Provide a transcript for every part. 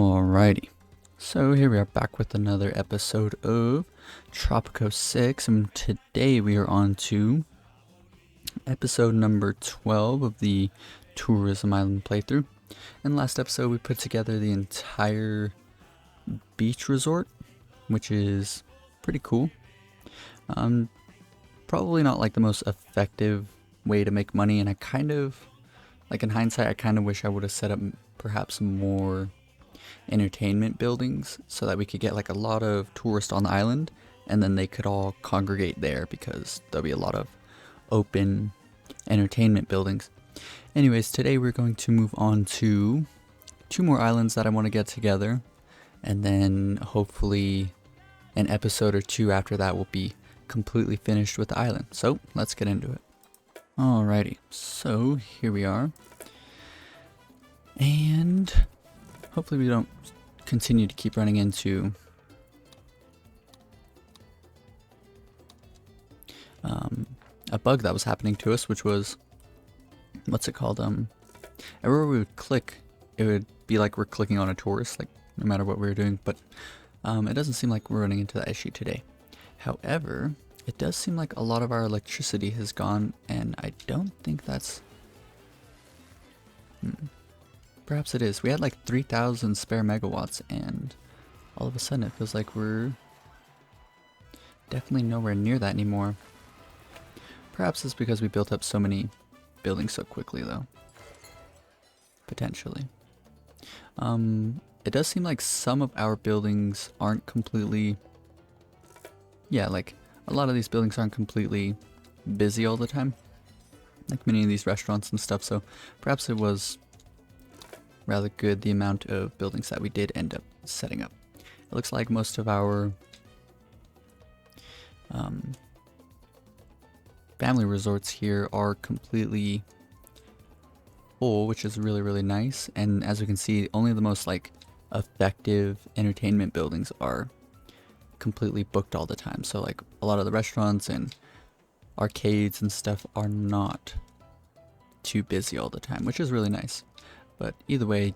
Alrighty, so here we are back with another episode of Tropico 6, and today we are on to episode number 12 of the Tourism Island playthrough. In the last episode we put together the entire beach resort, which is pretty cool. Probably not like the most effective way to make money, and I kind of, like in hindsight, I kind of wish I would have set up perhaps more entertainment buildings so that we could get like a lot of tourists on the island and then they could all congregate there because there'll be a lot of open entertainment buildings. Anyways, today we're going to move on to two more islands that I want to get together, and then hopefully an episode or two after that will be completely finished with the island. So let's get into it. Alrighty, so here we are, and hopefully we don't continue to keep running into a bug that was happening to us, which was, what's it called? Everywhere we would click, it would be like we're clicking on a tourist, like no matter what we were doing, but it doesn't seem like we're running into that issue today. However, it does seem like a lot of our electricity has gone, and I don't think that's... Perhaps it is. We had like 3,000 spare megawatts, and all of a sudden it feels like we're definitely nowhere near that anymore. Perhaps it's because we built up so many buildings so quickly, though. Potentially. It does seem like some of our buildings aren't completely... Yeah, like a lot of these buildings aren't completely busy all the time, like many of these restaurants and stuff, so perhaps it was rather good the amount of buildings that we did end up setting up. It looks like most of our family resorts here are completely full, which is really nice, and as we can see, only the most like effective entertainment buildings are completely booked all the time. So like a lot of the restaurants and arcades and stuff are not too busy all the time, which is really nice. But either way,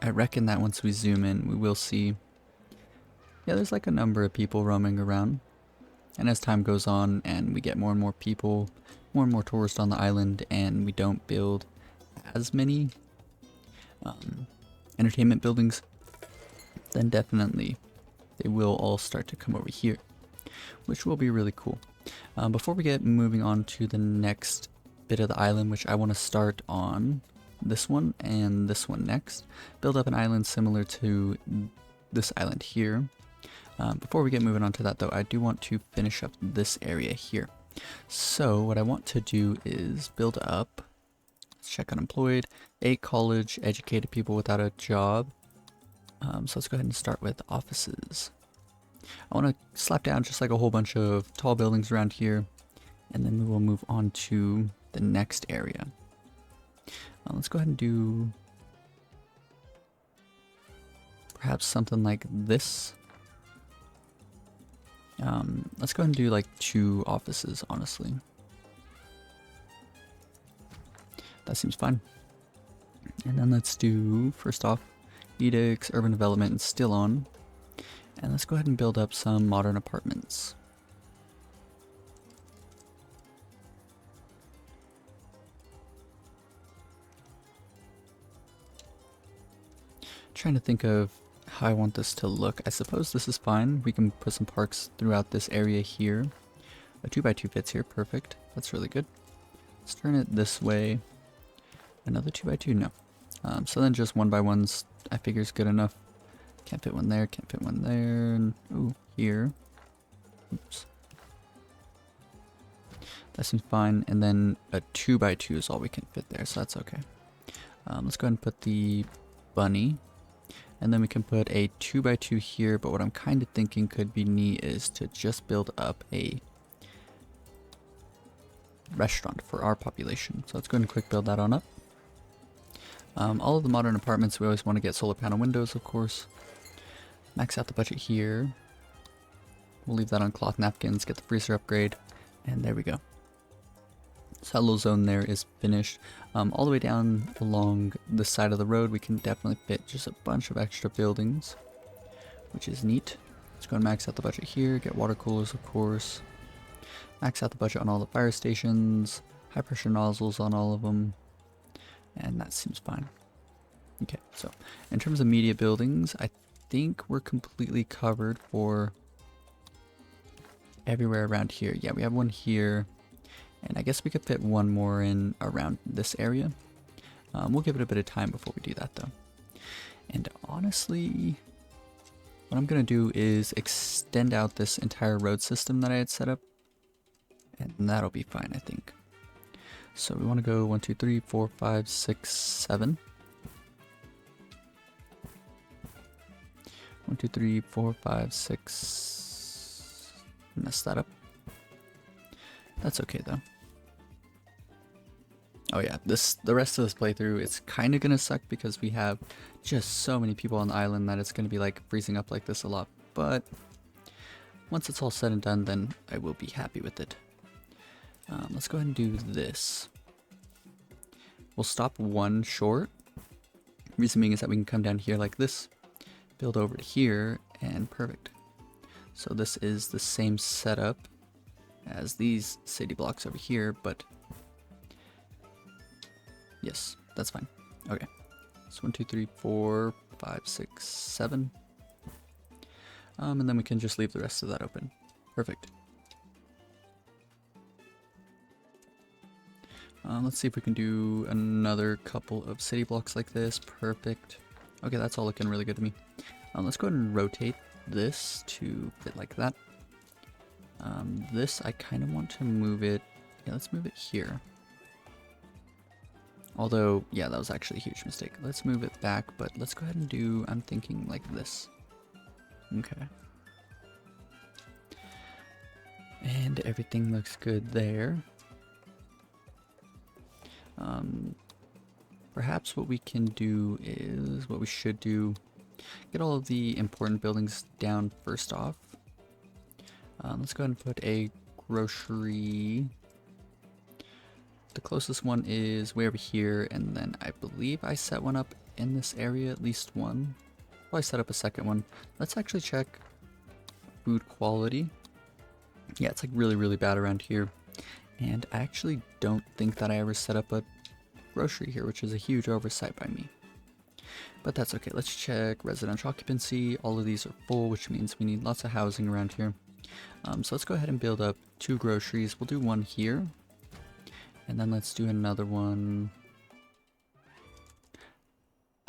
I reckon that once we zoom in, we will see, yeah, there's like a number of people roaming around. And as time goes on and we get more and more people, more and more tourists on the island, and we don't build as many entertainment buildings, then definitely they will all start to come over here, which will be really cool. Before we get moving on to the next bit of the island, which I want to start on this one and this one next, build up an island similar to this island here. Before we get moving on to that though, I do want to finish up this area here. So what I want to do is build up, let's check unemployed, 8 college educated people without a job. So let's go ahead and start with offices. I want to slap down just like a whole bunch of tall buildings around here, and then we will move on to the next area. Let's go ahead and do perhaps something like this. Let's go ahead and do like 2 offices, honestly. That seems fine. And then let's do, first off, edicts, urban development, and still on. And let's go ahead and build up some modern apartments. Trying to think of how I want this to look. I suppose this is fine. We can put some parks throughout this area here. A 2x2 fits here, perfect. That's really good. Let's turn it this way. Another 2x2, no. So then just 1x1s I figure is good enough. Can't fit one there, can't fit one there, and ooh, here. Oops. That seems fine, and then a 2x2 is all we can fit there, so that's okay. Let's go ahead and put the bunny, and then we can put a 2x2 here, but what I'm kind of thinking could be neat is to just build up a restaurant for our population. So let's go ahead and quick build that on up. All of the modern apartments, we always want to get solar panel windows, of course. Max out the budget here. We'll leave that on cloth napkins, get the freezer upgrade, and there we go. So that little zone there is finished. All the way down along the side of the road, we can definitely fit just a bunch of extra buildings, which is neat. Let's go and max out the budget here, get water coolers of course. Max out the budget on all the fire stations, high pressure nozzles on all of them, and that seems fine. Okay, so in terms of media buildings, I think we're completely covered for everywhere around here. Yeah, we have one here, and I guess we could fit one more in around this area. We'll give it a bit of time before we do that though. And honestly, what I'm going to do is extend out this entire road system that I had set up, and that'll be fine, I think. So we want to go 1, 2, 3, 4, 5, 6, 7. 1, 2, 3, 4, 5, 6. Messed that up. That's okay though. Oh yeah, the rest of this playthrough, it's kind of gonna suck because we have just so many people on the island that it's gonna be like freezing up like this a lot. But once it's all said and done, then I will be happy with it. Let's go ahead and do this. We'll stop one short. Reason being is that we can come down here like this, build over to here, and perfect. So this is the same setup as these city blocks over here, but yes, that's fine. Okay, so 1, 2, 3, 4, 5, 6, 7. And then we can just leave the rest of that open. Perfect. Let's see if we can do another couple of city blocks like this. Perfect. Okay, that's all looking really good to me. Let's go ahead and rotate this to fit like that. This, I kind of want to move it. Yeah, let's move it here. Although, yeah, that was actually a huge mistake. Let's move it back, but let's go ahead and do, I'm thinking like this. Okay. And everything looks good there. Perhaps what we can do is, what we should do, get all of the important buildings down first off. Let's go ahead and put a grocery. The closest one is way over here, and then I believe I set one up in this area, at least one. Well, I set up a second one. Let's actually check food quality. Yeah, it's like really, really bad around here. And I actually don't think that I ever set up a grocery here, which is a huge oversight by me. But that's okay. Let's check residential occupancy. All of these are full, which means we need lots of housing around here. So let's go ahead and build up 2 groceries. We'll do one here. And then let's do another one.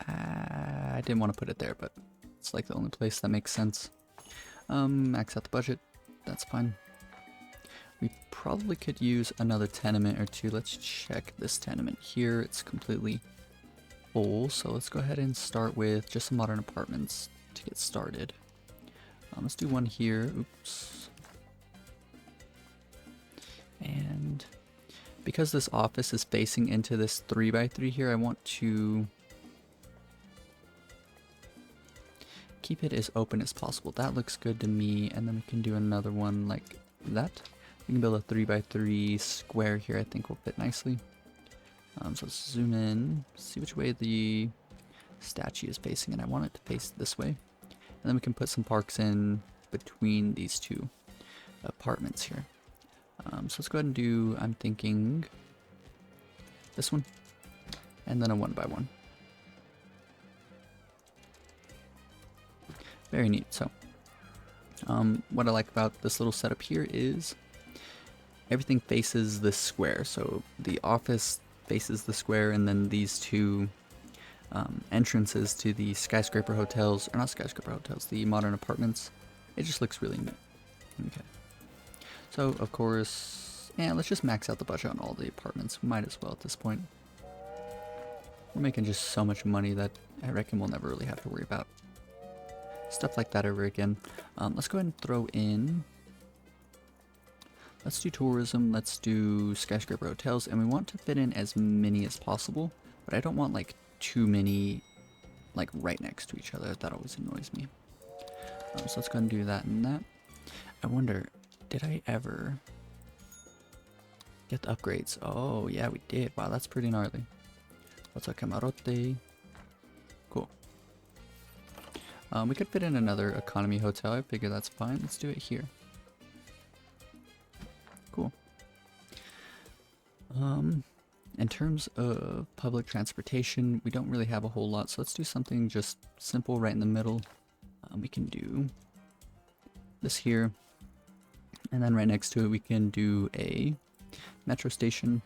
I didn't want to put it there, but it's like the only place that makes sense. Max out the budget. That's fine. We probably could use another tenement or 2. Let's check this tenement here. It's completely full, so let's go ahead and start with just some modern apartments to get started. Let's do one here. Oops. And because this office is facing into this 3x3 here, I want to keep it as open as possible. That looks good to me, and then we can do another one like that. We can build a 3x3 square here, I think will fit nicely. So let's zoom in, see which way the statue is facing, and I want it to face this way. And then we can put some parks in between these 2 apartments here. So let's go ahead and do, I'm thinking, this one, and then a 1x1. Very neat. So, what I like about this little setup here is everything faces this square. So the office faces the square, and then these 2 entrances to the skyscraper hotels, or not skyscraper hotels, the modern apartments. It just looks really neat. Okay. So, of course, yeah, let's just max out the budget on all the apartments. Might as well at this point. We're making just so much money that I reckon we'll never really have to worry about stuff like that ever again. Let's go ahead and throw in, let's do tourism, let's do skyscraper hotels, and we want to fit in as many as possible, but I don't want like too many like right next to each other. That always annoys me. So let's go ahead and do that and that. I wonder, did I ever Get the upgrades. Oh, yeah, we did. Wow, that's pretty gnarly. What's a camarote? Cool. We could fit in another economy hotel. I figure that's fine. Let's do it here. Cool. In terms of public transportation, we don't really have a whole lot, so let's do something just simple right in the middle. We can do this here, and then right next to it we can do a metro station,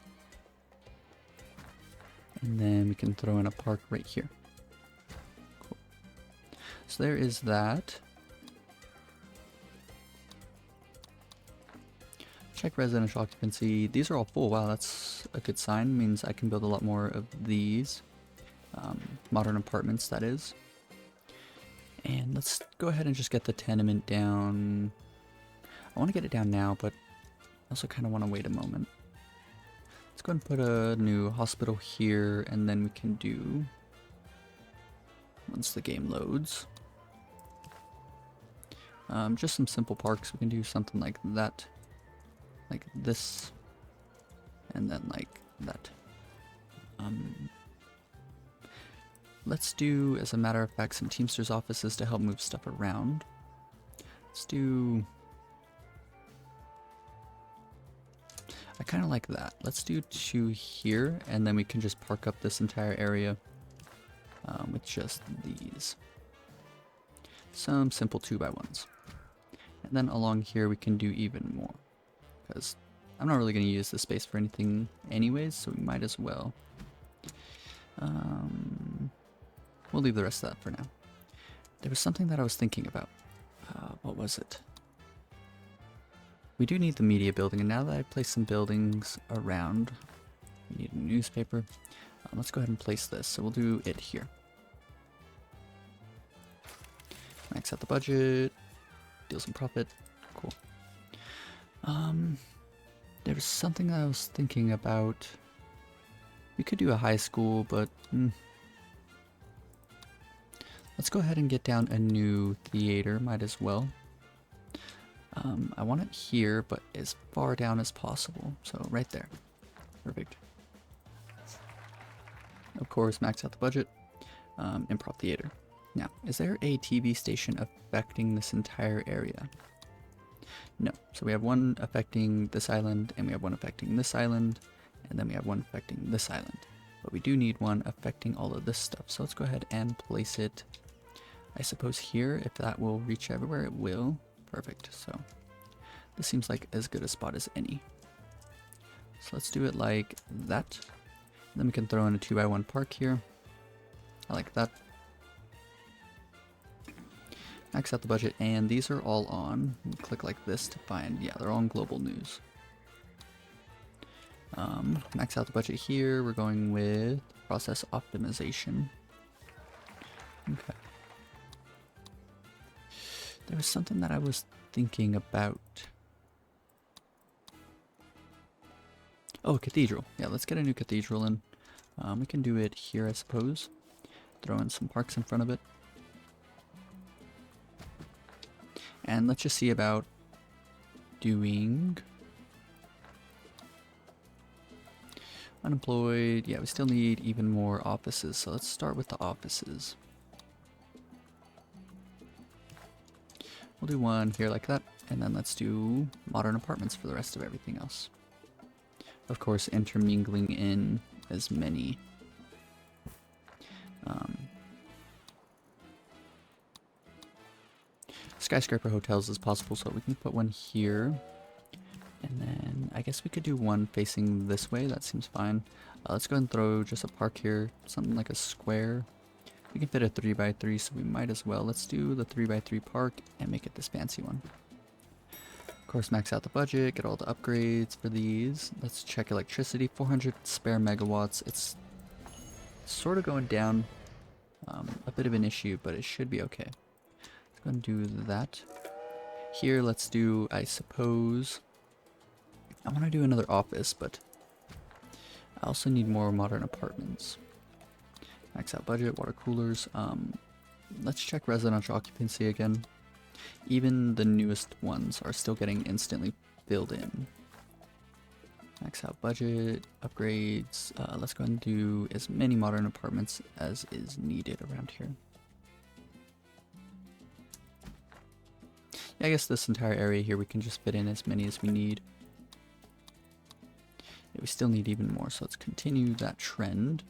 and then we can throw in a park right here. Cool. So there is that. Check residential occupancy. These are all full. Wow, that's a good sign. Means I can build a lot more of these modern apartments, that is. And let's go ahead and just get the tenement down. I want to get it down now, but I also kind of want to wait a moment. Let's go ahead and put a new hospital here, and then we can do, once the game loads, just some simple parks. We can do something like that. Like this, and then like that. Let's do, as a matter of fact, some Teamsters offices to help move stuff around. Let's do, I kind of like that. Let's do 2 here, and then we can just park up this entire area with just these. Some simple 2x1s. And then along here we can do even more, because I'm not really going to use this space for anything anyways, so we might as well. We'll leave the rest of that for now. There was something that I was thinking about. What was it? We do need the media building, and now that I've placed some buildings around, we need a newspaper. Let's go ahead and place this, so we'll do it here. Max out the budget, deal some profit, cool. There was something I was thinking about. We could do a high school, but let's go ahead and get down a new theater, might as well. I want it here, but as far down as possible, so right there. Perfect. Of course, max out the budget. Improv theater. Now, is there a TV station affecting this entire area? No. So we have one affecting this island, and we have one affecting this island, and then we have one affecting this island. But we do need one affecting all of this stuff. So let's go ahead and place it, I suppose, here. If that will reach everywhere, it will. Perfect. So this seems like as good a spot as any. So let's do it like that. Then we can throw in a 2x1 park here. I like that. Max out the budget, and these are all on. Click like this to find, yeah, they're all on global news. Max out the budget here. We're going with process optimization. Okay. There was something that I was thinking about. Oh, cathedral. Yeah, let's get a new cathedral in. We can do it here, I suppose. Throw in some parks in front of it. And let's just see about doing unemployed. Yeah, we still need even more offices, so let's start with the offices. We'll do one here like that, and then let's do modern apartments for the rest of everything else. Of course, intermingling in as many skyscraper hotels as possible, so we can put one here, and then I guess we could do one facing this way. That seems fine. Let's go ahead and throw just a park here, something like a square. We can fit a 3x3, so we might as well. Let's do the 3x3 park and make it this fancy one. Of course, max out the budget, get all the upgrades for these. Let's check electricity, 400 spare megawatts. It's sort of going down, a bit of an issue, but it should be okay. Let's go and do that. Here, let's do, I suppose, I want to do another office, but I also need more modern apartments. Max out budget, water coolers. Let's check residential occupancy again. Even the newest ones are still getting instantly filled in. Max out budget, upgrades. Let's go ahead and do as many modern apartments as is needed around here. Yeah, I guess this entire area here we can just fit in as many as we need. Yeah, we still need even more, so let's continue that trend.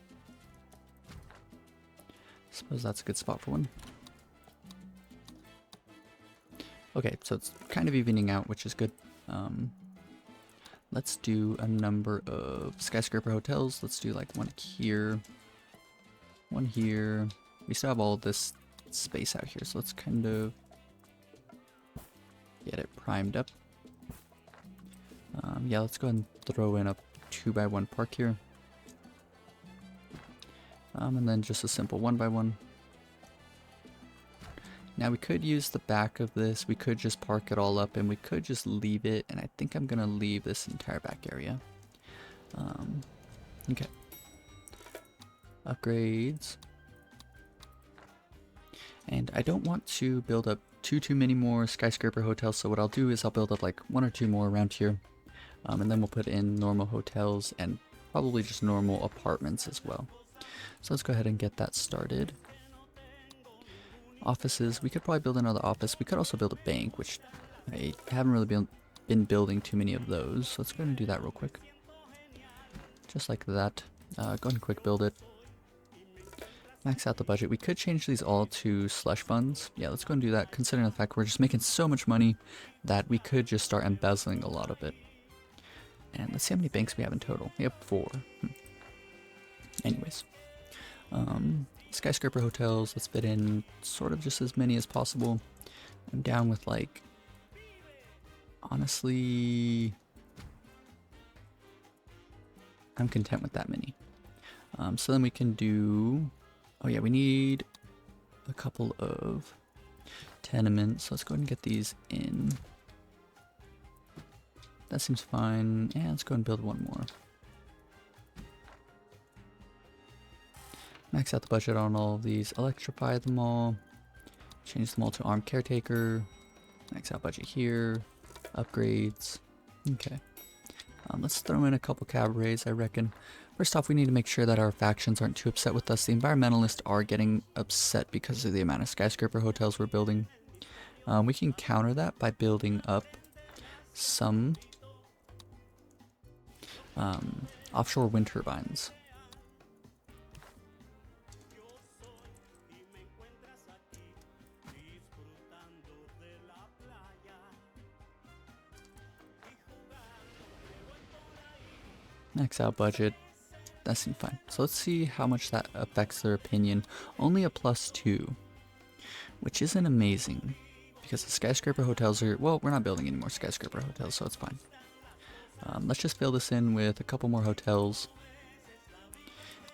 Suppose that's a good spot for one. Okay, so it's kind of evening out, which is good. Let's do a number of skyscraper hotels. Let's do like one here, one here. We still have all this space out here, so let's kind of get it primed up. Yeah, let's go ahead and throw in a 2x1 park here. And then just a simple 1x1. Now we could use the back of this, we could just park it all up, and we could just leave it, and I think I'm gonna leave this entire back area. Okay. Upgrades. And I don't want to build up too many more skyscraper hotels, so what I'll do is I'll build up like 1 or 2 more around here. And then we'll put in normal hotels and probably just normal apartments as well. So let's go ahead and get that started. Offices, we could probably build another office. We could also build a bank, which I haven't really been building too many of those. So let's go ahead and do that real quick. Just like that. Go ahead and quick build it. Max out the budget. We could change these all to slush funds. Yeah, let's go and do that, considering the fact we're just making so much money that we could just start embezzling a lot of it. And let's see how many banks we have in total. We have 4. Anyways. Skyscraper hotels, let's fit in sort of just as many as possible. I'm down with like, honestly, I'm content with that many. So then we can do, oh yeah, we need a couple of tenements. Let's go ahead and get these in. That seems fine. And let's go and build one more. Max out the budget on all of these. Electrify them all. Change them all to armed caretaker. Max out budget here. Upgrades. Okay. Let's throw in a couple cabarets, I reckon. First off, we need to make sure that our factions aren't too upset with us. The environmentalists are getting upset because of the amount of skyscraper hotels we're building. We can counter that by building up some offshore wind turbines. Max out budget. That seems fine. So let's see how much that affects their opinion. Only a +2, which isn't amazing because the skyscraper hotels are, well, we're not building any more skyscraper hotels, so it's fine. Let's just fill this in with a couple more hotels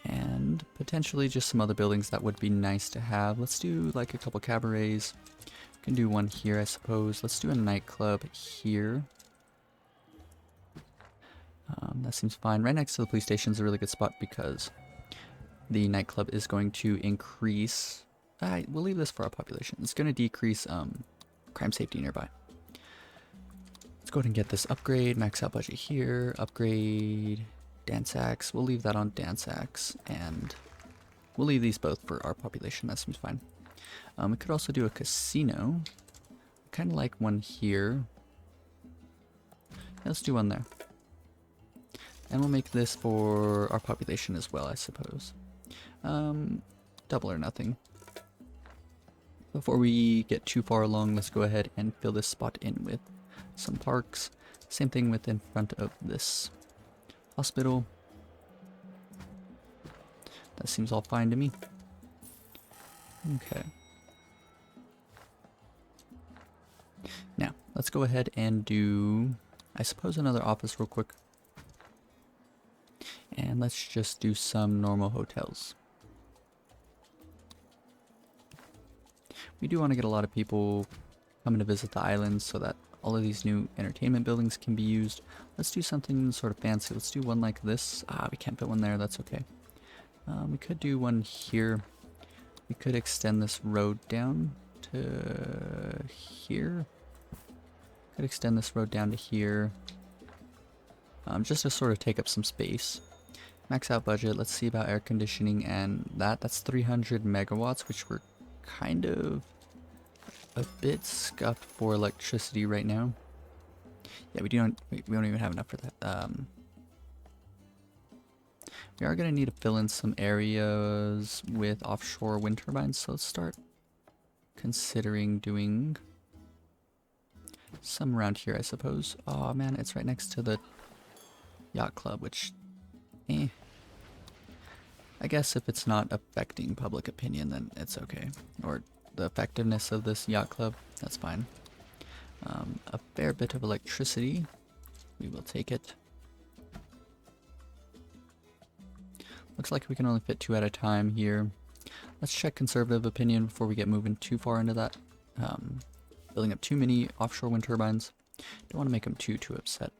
and potentially just some other buildings that would be nice to have. Let's do like a couple cabarets. We can do one here, I suppose. Let's do a nightclub here. That seems fine. Right next to the police station is a really good spot because the nightclub is going to increase. We'll leave this for our population. It's going to decrease crime safety nearby. Let's go ahead and get this upgrade. Max out budget here. Upgrade dance acts. We'll leave that on dance acts, and we'll leave these both for our population. That seems fine. We could also do a casino. Kind of like one here. Yeah, let's do one there. And we'll make this for our population as well, I suppose. Double or nothing. Before we get too far along, let's go ahead and fill this spot in with some parks. Same thing with in front of this hospital. That seems all fine to me. Okay. Now, let's go ahead and do, I suppose, another office real quick. And let's just do some normal hotels. We do want to get a lot of people coming to visit the islands so that all of these new entertainment buildings can be used. Let's do something sort of fancy. Let's do one like this. We can't put one there. That's okay. We could do one here. We could extend this road down to here. Could extend this road down to here. just to sort of take up some space. Max out budget, let's see about air conditioning and that's 300 megawatts, which we're kind of a bit scuffed for electricity right now. Yeah, we don't even have enough for that. We are gonna need to fill in some areas with offshore wind turbines, so let's start considering doing some around here, I suppose. Oh man, it's right next to the yacht club, which, I guess if it's not affecting public opinion, then it's okay. Or the effectiveness of this yacht club, that's fine. A fair bit of electricity, we will take it. Looks like we can only fit 2 at a time here. Let's check conservative opinion before we get moving too far into that. Building up too many offshore wind turbines. Don't want to make them too upset.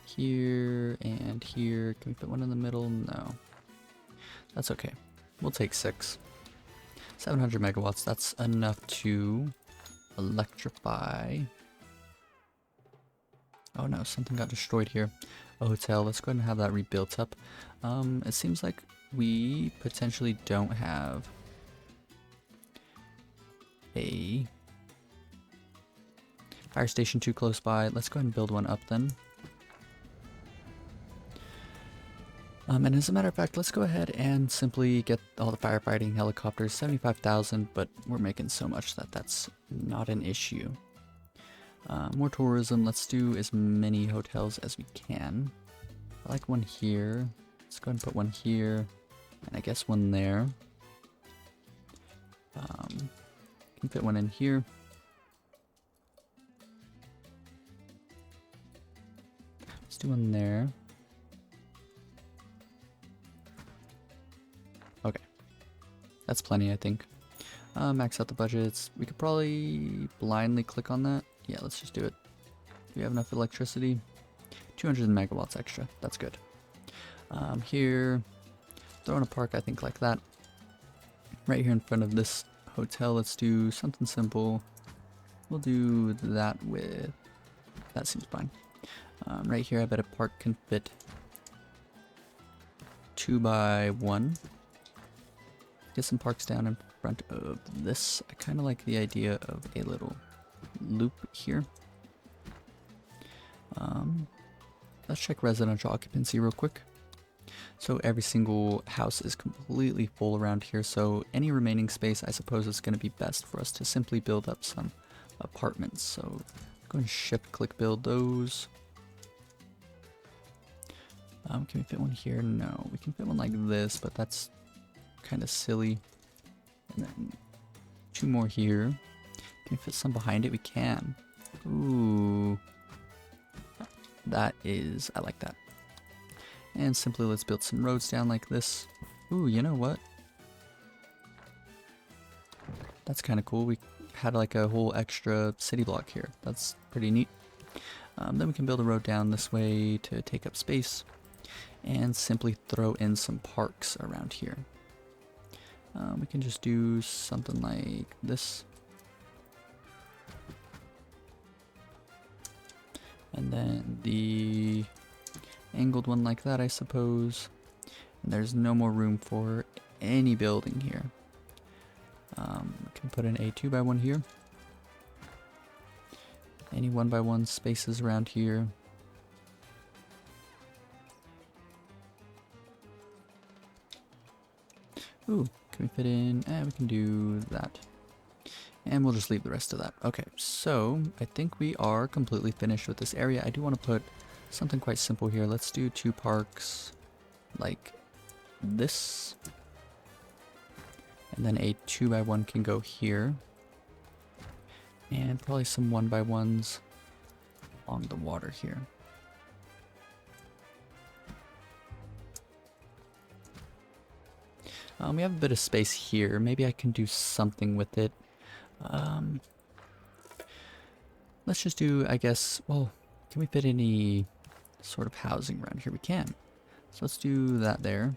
Here and here. Can we fit one in the middle? No. That's okay. We'll take 6. 700 megawatts. That's enough to electrify. Oh no, something got destroyed here. A hotel. Let's go ahead and have that rebuilt up. It seems like we potentially don't have a fire station too close by. Let's go ahead and build one up then. And as a matter of fact, let's go ahead and simply get all the firefighting helicopters, 75,000, but we're making so much that that's not an issue. More tourism, let's do as many hotels as we can. I like one here. Let's go ahead and put one here, and I guess one there. Can fit one in here. Let's do one there. Okay. That's plenty, I think. Max out the budgets. We could probably blindly click on that. Yeah, let's just do it. Do we have enough electricity? 200 megawatts extra. That's good. Here, throw in a park, I think, like that. Right here in front of this hotel, let's do something simple. We'll do that with... That seems fine. Right here, I bet a park can fit 2 by 1. Get some parks down in front of this. I kind of like the idea of a little loop here. Let's check residential occupancy real quick. So every single house is completely full around here, so any remaining space I suppose is going to be best for us to simply build up some apartments. So go and shift click build those. Can we fit one here? No, we can fit one like this, but that's kind of silly. And then 2 more here. Can we fit some behind it? We can. Ooh. That is, I like that. And simply let's build some roads down like this. Ooh, you know what? That's kind of cool. We had like a whole extra city block here. That's pretty neat. Then we can build a road down this way to take up space. And simply throw in some parks around here. We can just do something like this. And then the angled one like that, I suppose. And there's no more room for any building here. We can put in a 2 by 1 here. Any 1 by 1 spaces around here. Ooh, can we fit in? We can do that. And we'll just leave the rest of that. Okay, so I think we are completely finished with this area. I do want to put something quite simple here. Let's do 2 parks like this. And then a 2 by 1 can go here. And probably some 1 by 1s along the water here. We have a bit of space here. Maybe I can do something with it. Let's just do, I guess, well, can we fit any sort of housing around here? We can. So let's do that there.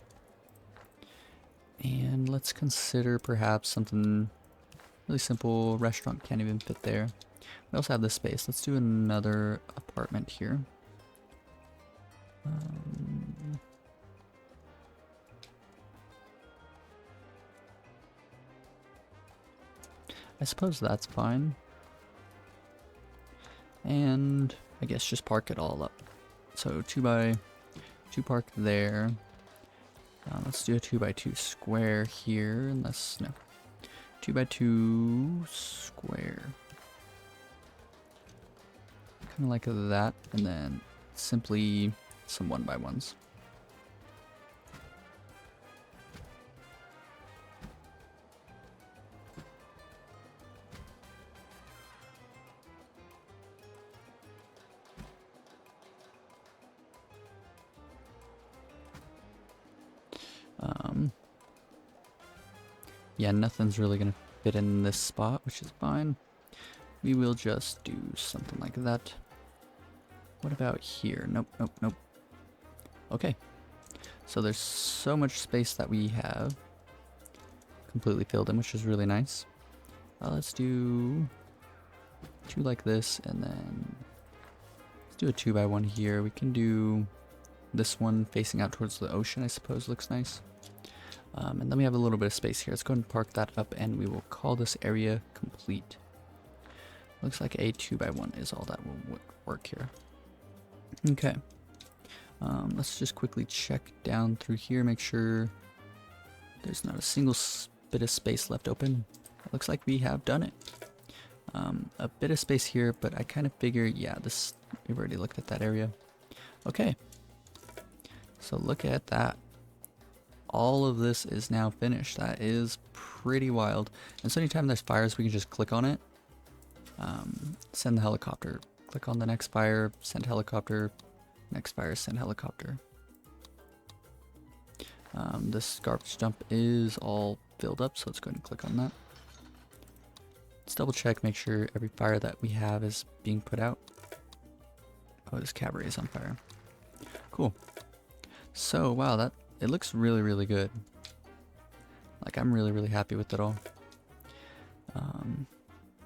And let's consider perhaps something really simple. Restaurant can't even fit there. We also have this space. Let's do another apartment here. I suppose that's fine. And I guess just park it all up. So 2x2 park there. Let's do a 2x2 square here, unless, no. 2x2 square. Kind of like that, and then simply some 1x1s. Yeah, nothing's really gonna fit in this spot, which is fine. We will just do something like that. What about here? Nope, nope, nope. Okay. So there's so much space that we have completely filled in, which is really nice. Let's do 2 like this, and then let's do a 2x1 here. We can do this one facing out towards the ocean, I suppose, looks nice. And then we have a little bit of space here. Let's go ahead and park that up, and we will call this area complete. Looks like a 2x1 is all that will work here. Okay. Let's just quickly check down through here, make sure there's not a single bit of space left open. It looks like we have done it. A bit of space here, but I kind of figure, yeah, we've already looked at that area. Okay. So look at that. All of this is now finished. That is pretty wild. And so anytime there's fires, we can just click on it. Send the helicopter. Click on the next fire, send helicopter. Next fire, send helicopter. This garbage dump is all filled up, so let's go ahead and click on that. Let's double check, make sure every fire that we have is being put out. Oh, this cabaret is on fire. Cool. So, wow, it looks really, really good. Like, I'm really, really happy with it all.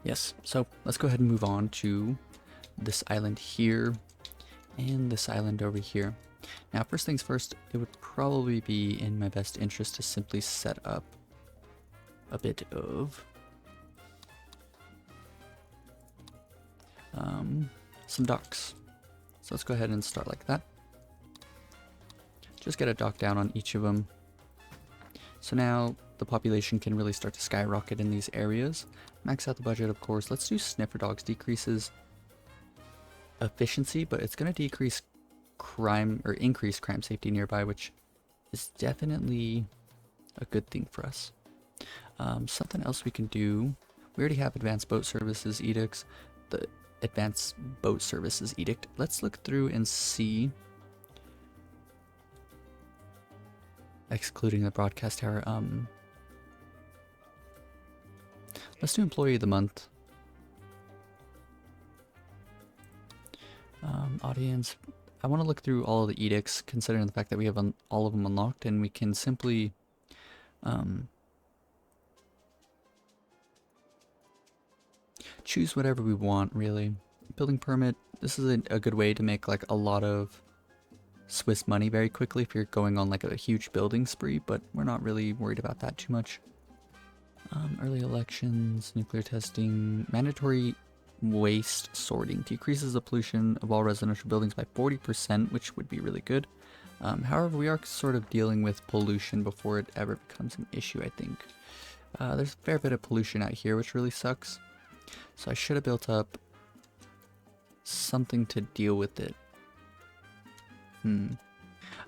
Yes, so let's go ahead and move on to this island here and this island over here. Now, first things first, it would probably be in my best interest to simply set up a bit of some docks. So let's go ahead and start like that. Just get a dock down on each of them. So now the population can really start to skyrocket in these areas. Max out the budget, of course. Let's do sniffer dogs. Decreases efficiency, but it's going to decrease crime or increase crime safety nearby, which is definitely a good thing for us. Something else we can do. We already have advanced boat services edicts. The advanced boat services edict. Let's look through and see. Excluding the broadcast tower. Let's do employee of the month. Audience. I want to look through all of the edicts, considering the fact that we have all of them unlocked, and we can simply choose whatever we want, really. Building permit. This is a good way to make like a lot of Swiss money very quickly if you're going on like a huge building spree, but we're not really worried about that too much. Early elections, nuclear testing, mandatory waste sorting decreases the pollution of all residential buildings by 40%, which would be really good. However, we are sort of dealing with pollution before it ever becomes an issue, I think. There's a fair bit of pollution out here, which really sucks. So I should have built up something to deal with it. I'm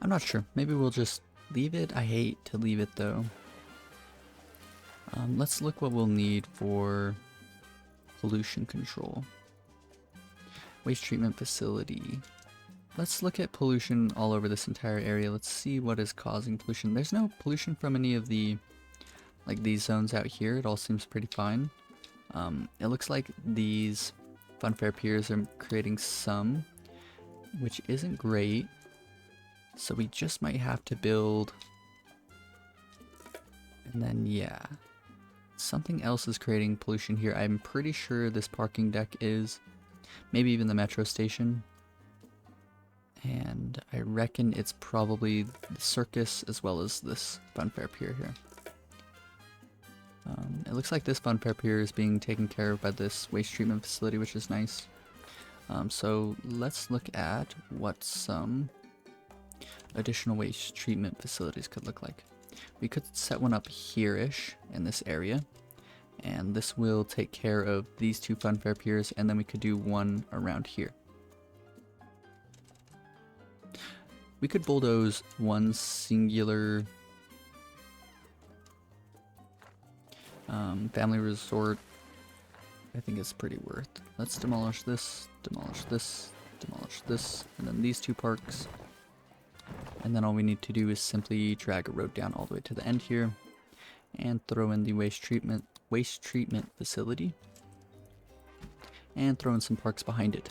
not sure. Maybe we'll just leave it. I hate to leave it though. Let's look what we'll need for pollution control. Waste treatment facility. Let's look at pollution all over this entire area. Let's see what is causing pollution. There's no pollution from any of the, like these zones out here. It all seems pretty fine. It looks like these funfair piers are creating some, which isn't great. So we just might have to build, and then yeah, something else is creating pollution here. I'm pretty sure this parking deck is, maybe even the metro station. And I reckon it's probably the circus as well as this funfair pier here. It looks like this funfair pier is being taken care of by this waste treatment facility, which is nice. So let's look at what some additional waste treatment facilities could look like. We could set one up here-ish in this area, and this will take care of these two funfair piers, and then we could do one around here. We could bulldoze one singular family resort. I think it's pretty worth. Let's demolish this, demolish this, demolish this, and then these two parks. And then all we need to do is simply drag a road down all the way to the end here and throw in the waste treatment facility and throw in some parks behind it.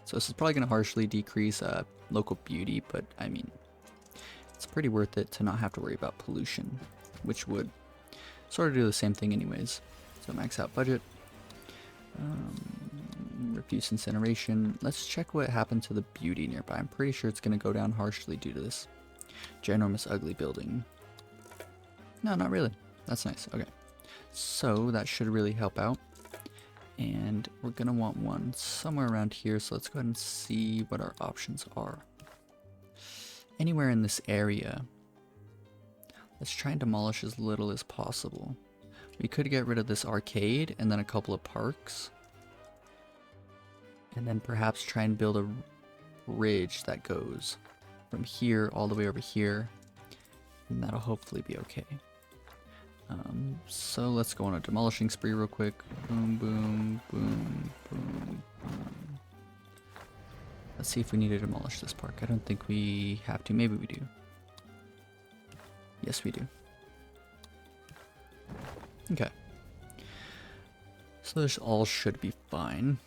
So this is probably going to harshly decrease local beauty, but I mean, it's pretty worth it to not have to worry about pollution, which would sort of do the same thing anyways. So max out budget, refuse incineration. Let's check what happened to the beauty nearby. I'm pretty sure it's going to go down harshly due to this ginormous ugly building. No, not really. That's nice. Okay, so that should really help out. And we're going to want one somewhere around here, so let's go ahead and see what our options are. Anywhere in this area. Let's try and demolish as little as possible. We could get rid of this arcade and then a couple of parks. And then perhaps try and build a bridge that goes from here all the way over here. And that'll hopefully be okay. So let's go on a demolishing spree real quick. Boom, boom, boom, boom, boom. Let's see if we need to demolish this park. I don't think we have to. Maybe we do. Yes, we do. Okay. So this all should be fine.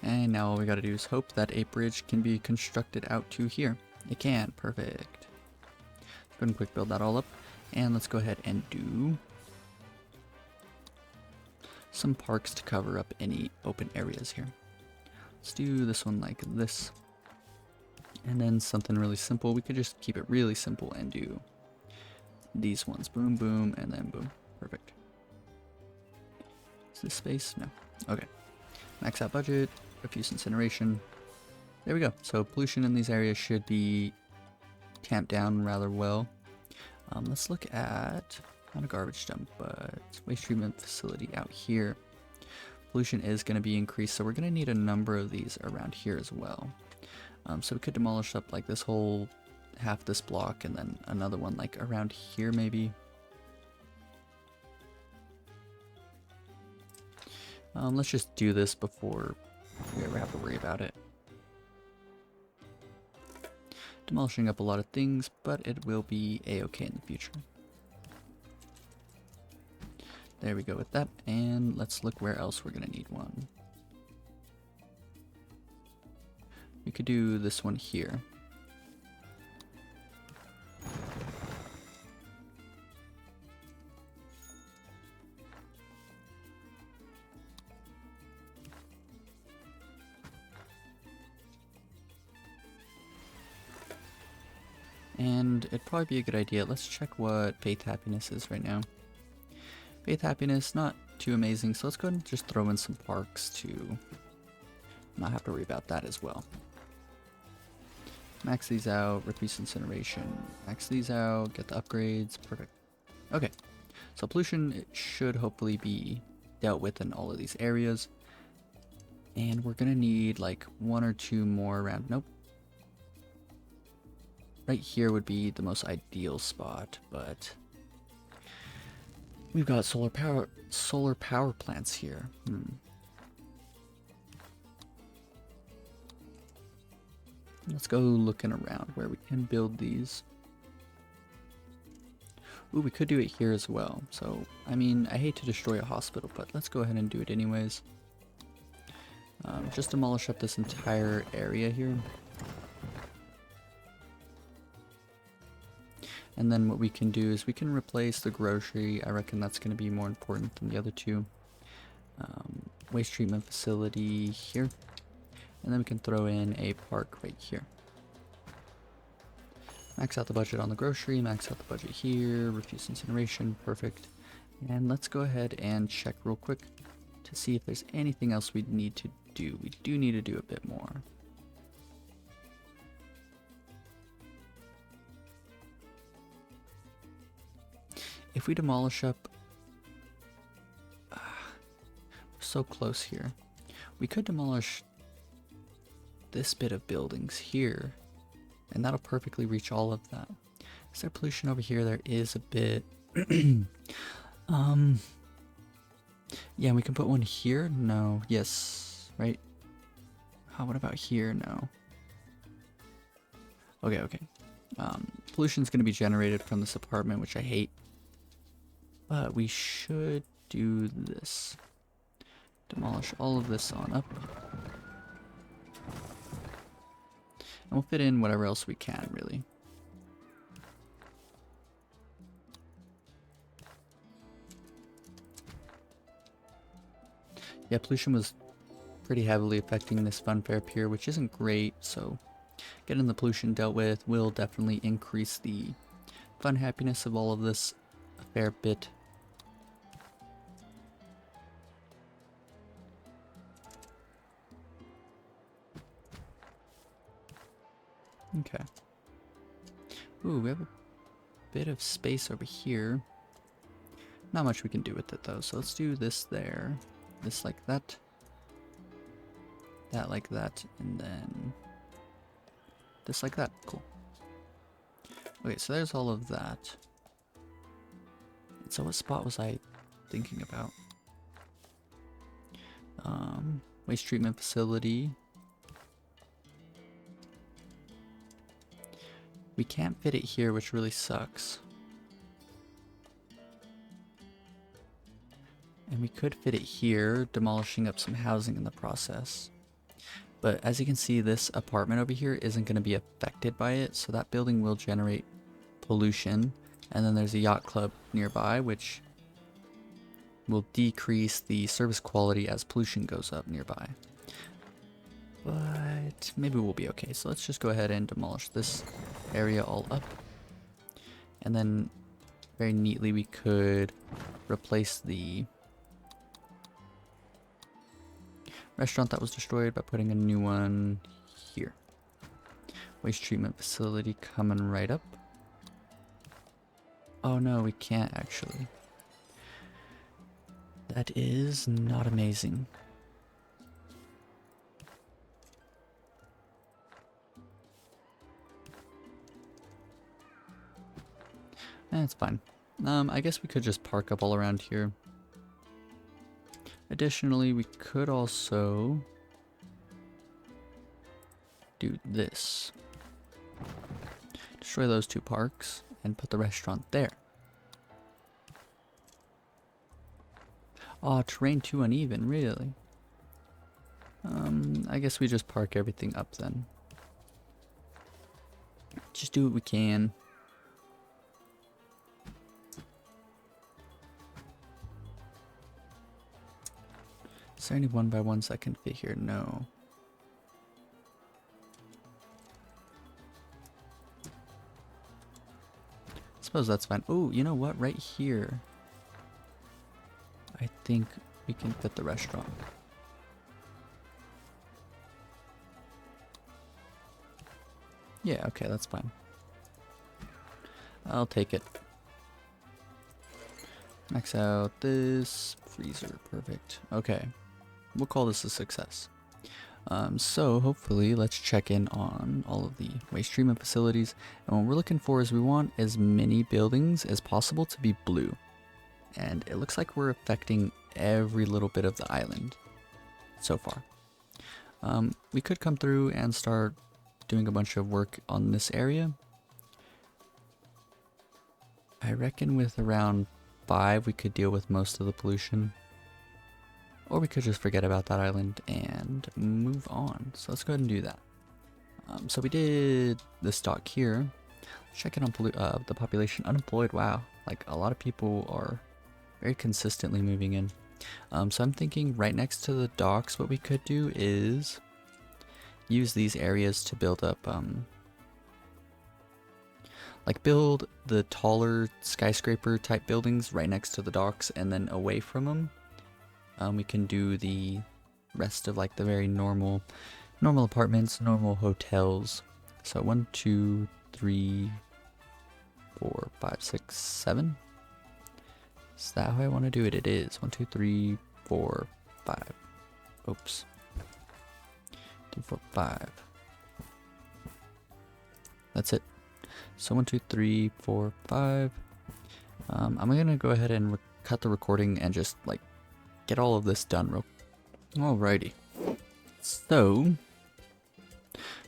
And now all we gotta do is hope that a bridge can be constructed out to here. It can. Perfect. Go ahead and quick build that all up. And let's go ahead and do some parks to cover up any open areas here. Let's do this one like this. And then something really simple. We could just keep it really simple and do these ones. Boom, boom, and then boom. Perfect. Is this space? No. Okay. Max out budget. Refuse incineration. There we go. So pollution in these areas should be tamped down rather well. Let's look at, not a garbage dump, but waste treatment facility out here. Pollution is going to be increased, so we're going to need a number of these around here as well. So we could demolish up like this whole half this block and then another one like around here maybe. Let's just do this before we ever have to worry about it. Demolishing up a lot of things, but it will be a-okay in the future. There we go with that, and let's look where else we're gonna need one. We could do this one here. And it'd probably be a good idea. Let's check what Faith Happiness is right now. Faith Happiness, not too amazing, so let's go ahead and just throw in some parks to not have to worry about that as well. Max these out, refuse incineration, max these out, get the upgrades, perfect. Okay, so pollution it should hopefully be dealt with in all of these areas. And we're gonna need like one or two more around, nope. Right here would be the most ideal spot, but we've got solar power plants here. Let's go looking around where we can build these. Ooh, we could do it here as well. So, I mean, I hate to destroy a hospital, but let's go ahead and do it anyways. Just demolish up this entire area here. And then what we can do is we can replace the grocery. I reckon that's going to be more important than the other two. waste treatment facility here. And then we can throw in a park right here. Max out the budget on the grocery, max out the budget here, refuse incineration, perfect. And let's go ahead and check real quick to see if there's anything else we need to do. We do need to do a bit more. If we demolish up, we're so close here. We could demolish this bit of buildings here, and that'll perfectly reach all of that. Is there pollution over here? There is a bit. Yeah, we can put one here. No, yes, right. What about here? No. Okay. Pollution's gonna be generated from this apartment, which I hate. But we should do this. Demolish all of this on up. And we'll fit in whatever else we can, really. Yeah, pollution was pretty heavily affecting this funfair pier, which isn't great, so getting the pollution dealt with will definitely increase the fun happiness of all of this a fair bit. Okay. Ooh, we have a bit of space over here. Not much we can do with it though, so let's do this there. This like that. That like that, and then this like that. Cool. Okay, so there's all of that. So what spot was I thinking about? Waste treatment facility. We can't fit it here, which really sucks. And we could fit it here, demolishing up some housing in the process. But as you can see, this apartment over here isn't going to be affected by it, so that building will generate pollution. And then there's a yacht club nearby, which will decrease the service quality as pollution goes up nearby. But maybe we'll be okay. So let's just go ahead and demolish this area all up. And then very neatly we could replace the restaurant that was destroyed by putting a new one here. Waste treatment facility coming right up. Oh no, we can't actually. That is not amazing. It's fine. I guess we could just park up all around here. Additionally, we could also do this. Destroy those two parks and put the restaurant there. Oh, terrain too uneven, really? I guess we just park everything up then. Just do what we can. Is there any 1x1s that can fit here? No. Suppose that's fine. Oh, you know what? Right here, I think we can fit the restaurant. Yeah, okay, that's fine. I'll take it. Max out this freezer. Perfect. Okay. We'll call this a success. So hopefully let's check in on all of the waste treatment facilities. And what we're looking for is we want as many buildings as possible to be blue. And it looks like we're affecting every little bit of the island so far. We could come through and start doing a bunch of work on this area. I reckon with around 5 we could deal with most of the pollution. Or we could just forget about that island and move on. So let's go ahead and do that. So we did this dock here. Check in on the population. Unemployed, wow. Like a lot of people are very consistently moving in. So I'm thinking right next to the docks, what we could do is use these areas to build up, like build the taller skyscraper type buildings right next to the docks, and then away from them, we can do the rest of like the very normal apartments, normal hotels. So 1, 2, 3, 4, 5, 6, 7. Is that how I want to do it? It is 1, 2, 3, 4, 5. Oops. 2, 4, 5. That's it. So 1, 2, 3, 4, 5. I'm gonna go ahead and cut the recording and just like get all of this done real. Alrighty. So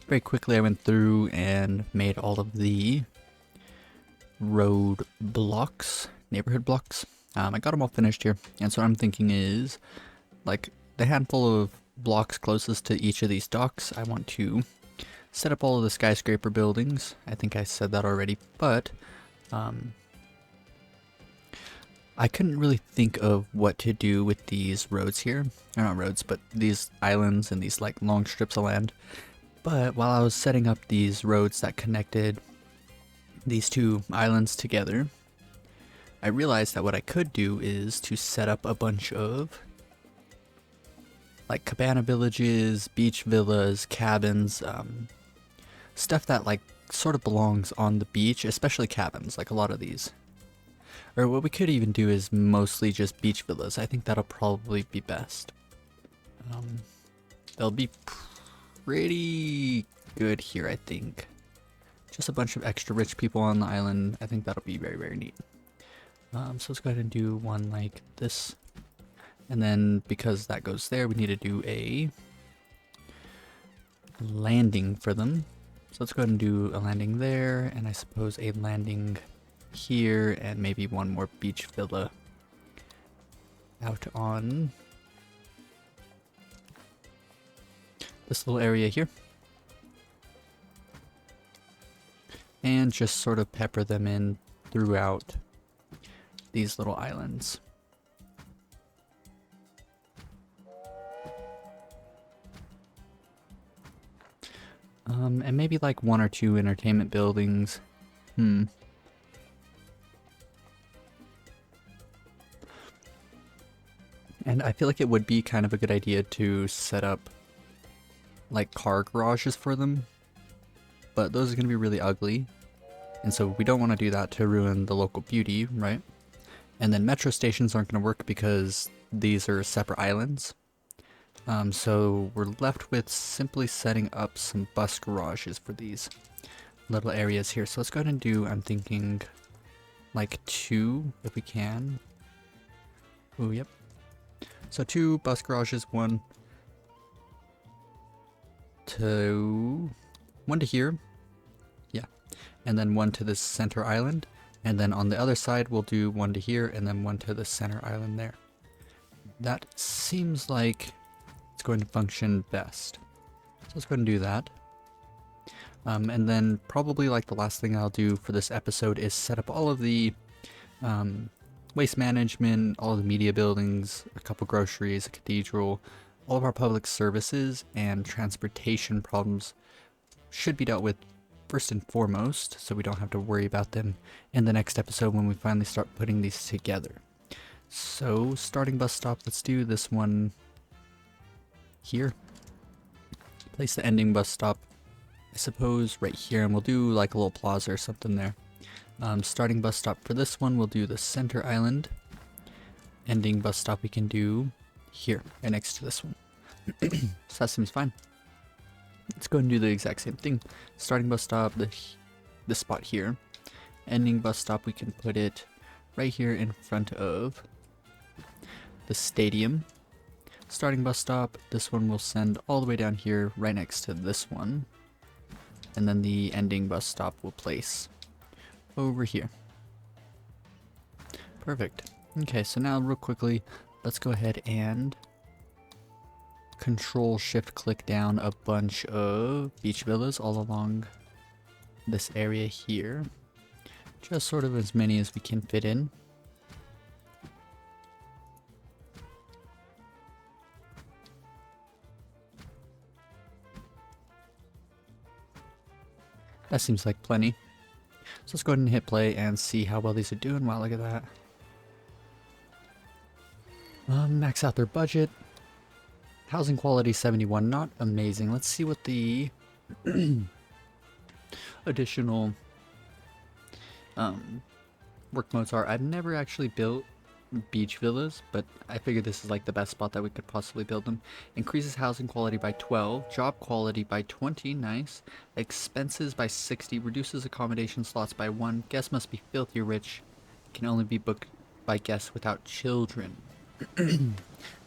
very quickly I went through and made all of the road blocks, neighborhood blocks. I got them all finished here, and so what I'm thinking is, like, the handful of blocks closest to each of these docks, I want to set up all of the skyscraper buildings. I think I said that already, but I couldn't really think of what to do with these roads here. Or not roads, but these islands and these like long strips of land. But while I was setting up these roads that connected these two islands together, I realized that what I could do is to set up a bunch of like cabana villages, beach villas, cabins, stuff that like sort of belongs on the beach, especially cabins, like a lot of these. Or what we could even do is mostly just beach villas. I think that'll probably be best. They'll be pretty good here, I think. Just a bunch of extra rich people on the island. I think that'll be very, very neat. So let's go ahead and do one like this. And then because that goes there, we need to do a landing for them. So let's go ahead and do a landing there, and I suppose a landing here, and maybe one more beach villa out on this little area here. And just sort of pepper them in throughout these little islands. And maybe like 1 or 2 entertainment buildings. And I feel like it would be kind of a good idea to set up like car garages for them, but those are going to be really ugly, and so we don't want to do that to ruin the local beauty, right? And then metro stations aren't going to work because these are separate islands. So we're left with simply setting up some bus garages for these little areas here. So let's go ahead and do, I'm thinking like 2 if we can. Oh, yep. So 2 bus garages, one to here, yeah, and then 1 to this center island, and then on the other side we'll do 1 to here and then 1 to the center island there. That seems like it's going to function best. So let's go ahead and do that. And then probably like the last thing I'll do for this episode is set up all of the waste management, all of the media buildings, a couple groceries, a cathedral, all of our public services and transportation problems should be dealt with first and foremost, so we don't have to worry about them in the next episode when we finally start putting these together. So, starting bus stop, let's do this one here. Place the ending bus stop, I suppose, right here, and we'll do like a little plaza or something there. Starting bus stop for this one, we'll do the center island. Ending bus stop we can do here, right next to this one. So that seems fine. Let's go and do the exact same thing. Starting bus stop, this spot here. Ending bus stop, we can put it right here in front of the stadium. Starting bus stop, this one will send all the way down here right next to this one. And then the ending bus stop will place over here. Perfect. Okay, so now real quickly, let's go ahead and Control Shift click down a bunch of beach villas all along this area here. Just sort of as many as we can fit in. That seems like plenty. So let's go ahead and hit play and see how well these are doing. Wow, look at that. Max out their budget. Housing quality 71, not amazing. Let's see what the additional work modes are. I've never actually built beach villas, but I figured this is like the best spot that we could possibly build them. Increases housing quality by 12, job quality by 20, nice. Expenses by 60, reduces accommodation slots by 1. Guests must be filthy rich, can only be booked by guests without children.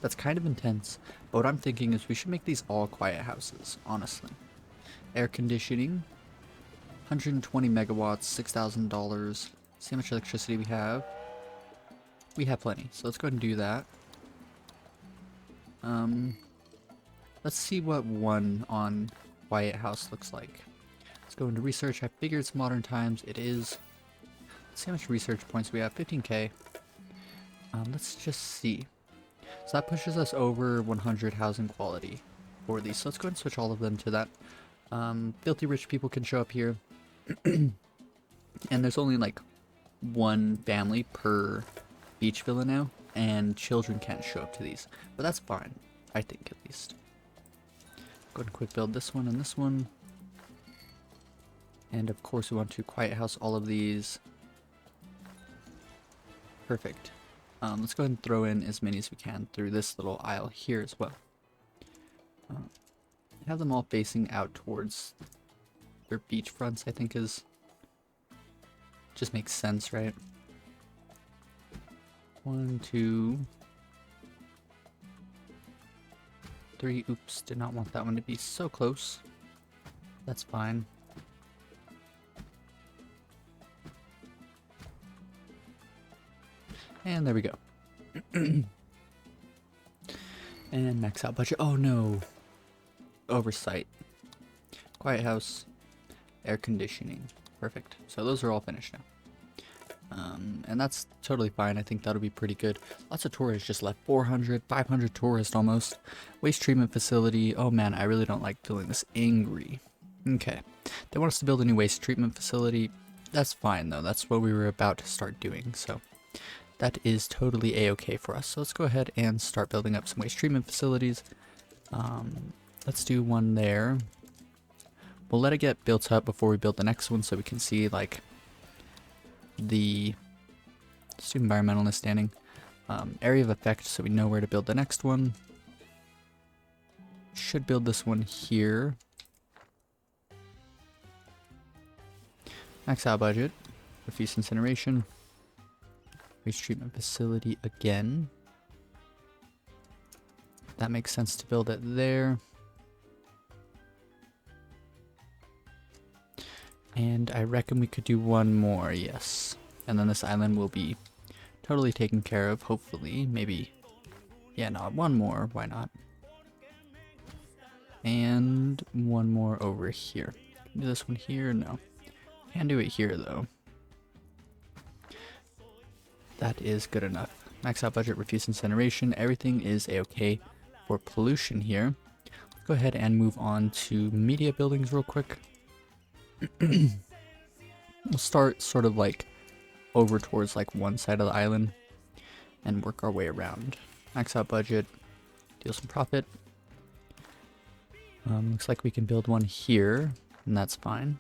That's kind of intense, but what I'm thinking is we should make these all quiet houses, honestly. Air conditioning, 120 megawatts, $6,000. See how much electricity we have. We have plenty, so let's go ahead and do that. Let's see what one on quiet house looks like. Let's go into research. I figure it's modern times. It is. Let's see how much research points we have. 15k. Let's just see. So that pushes us over 100 housing quality for these. So let's go ahead and switch all of them to that. Filthy rich people can show up here. And there's only like one family per beach villa now, and children can't show up to these. But that's fine, I think, at least. Go ahead and quick build this one and this one. And of course we want to quiet house all of these. Perfect. Let's go ahead and throw in as many as we can through this little aisle here as well. Have them all facing out towards their beach fronts, I think is just makes sense, right? 1, 2, 3. Oops, did not want that one to be so close. That's fine. And there we go. And max out budget. Oh no. Oversight. Quiet house. Air conditioning. Perfect. So those are all finished now. And that's totally fine. I think that'll be pretty good. Lots of tourists just left. 400, 500 tourists almost. Waste treatment facility. Oh man, I really don't like feeling this angry. Okay. They want us to build a new waste treatment facility. That's fine though. That's what we were about to start doing. So that is totally a-okay for us. So let's go ahead and start building up some waste treatment facilities. Let's do one there. We'll let it get built up before we build the next one so we can see like the environmentalist standing. Area of effect so we know where to build the next one. Should build this one here. Max out budget. Refuse incineration. Waste treatment facility again. That makes sense to build it there. And I reckon we could do one more, yes. And then this island will be totally taken care of, hopefully. Maybe, yeah, no, one more, why not? And one more over here. Do this one here, no. Can't do it here though. That is good enough. Max out budget, refuse incineration. Everything is a-okay for pollution here. Let's go ahead and move on to media buildings real quick. We'll start sort of like over towards like one side of the island and work our way around. Max out budget, deal some profit. Looks like we can build one here, and that's fine.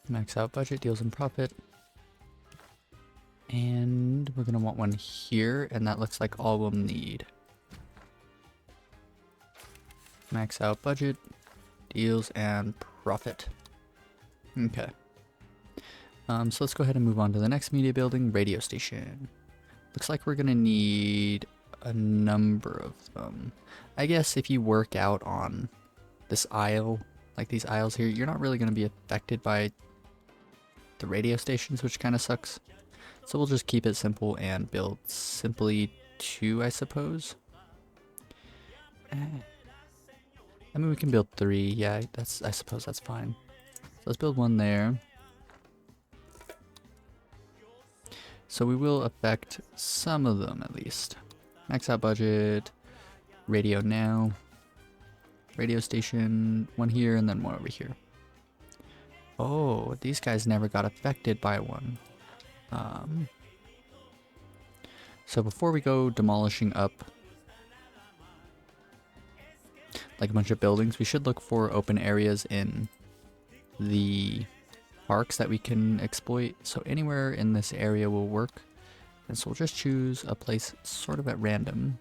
Max out budget, deal some profit. And we're gonna want one here, and that looks like all we'll need. Max out budget, deals, and profit. Okay. So let's go ahead and move on to the next media building, radio station. Looks like we're gonna need a number of them. I guess if you work out on this aisle, like these aisles here, you're not really gonna be affected by the radio stations, which kind of sucks. So we'll just keep it simple and build simply 2, I suppose. I mean, we can build 3. Yeah, I suppose that's fine. So let's build one there. So we will affect some of them at least. Max out budget, radio now. Radio station, one here and then one over here. Oh, these guys never got affected by one. So before we go demolishing up like a bunch of buildings, we should look for open areas in the parks that we can exploit. So anywhere in this area will work. And so we'll just choose a place sort of at random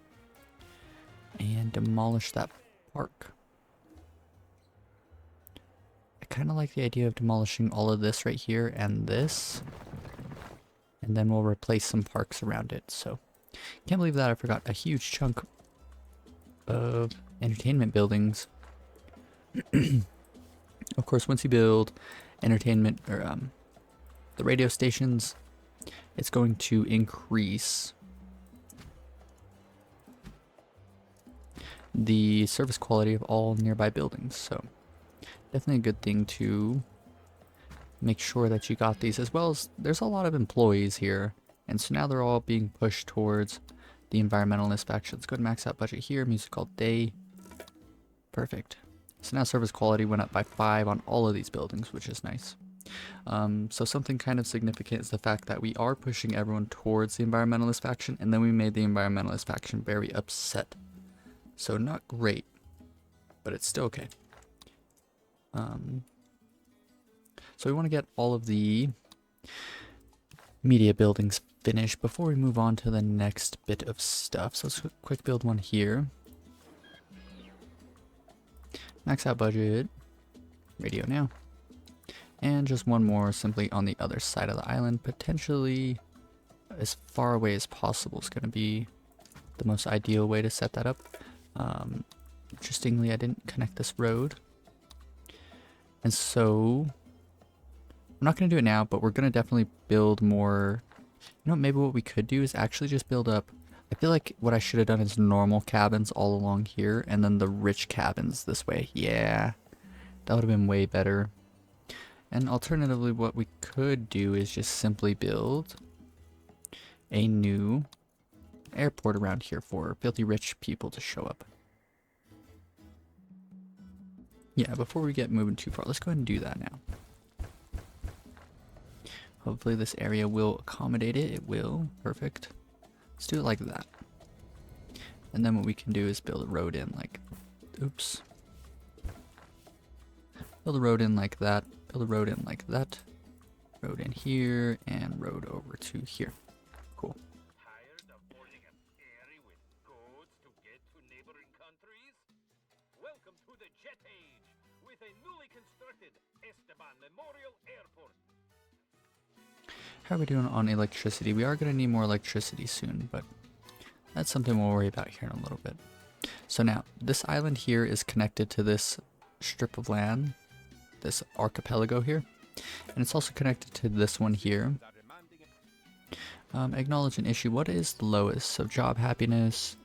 and demolish that park. I kind of like the idea of demolishing all of this right here and this. And then we'll replace some parks around it. So can't believe that I forgot a huge chunk of entertainment buildings. Of course, once you build entertainment or the radio stations, it's going to increase the service quality of all nearby buildings. So definitely a good thing to make sure that you got these, as well as there's a lot of employees here, and so now they're all being pushed towards the environmentalist faction. Let's go ahead and max out budget here, music all day. Perfect. So now service quality went up by 5 on all of these buildings, which is nice. So something kind of significant is the fact that we are pushing everyone towards the environmentalist faction, and then we made the environmentalist faction very upset. So not great, but it's still okay. So we want to get all of the media buildings finished before we move on to the next bit of stuff. So let's quick build one here. Max out budget, radio now. And just one more simply on the other side of the island, potentially as far away as possible is going to be the most ideal way to set that up. Interestingly, I didn't connect this road. And so I'm not going to do it now, but we're going to definitely build more. You know, maybe what we could do is actually just build up. I feel like what I should have done is normal cabins all along here, and then the rich cabins this way. Yeah, that would have been way better. And alternatively, what we could do is just simply build a new airport around here for filthy rich people to show up. Yeah, before we get moving too far, let's go ahead and do that now. Hopefully this area will accommodate it. It will. Perfect. Let's do it like that. And then what we can do is build a road in like, oops. Build a road in like that. Build a road in like that. Road in here and road over to here. Cool. Tired of boarding a ferry with goods to get to neighboring countries? Welcome to the Jet Age with a newly constructed Esteban Memorial Airport. How are we doing on electricity? We are going to need more electricity soon, but that's something we'll worry about here in a little bit. So now, this island here is connected to this strip of land, this archipelago here, and it's also connected to this one here. Acknowledge an issue. What is the lowest? So job happiness,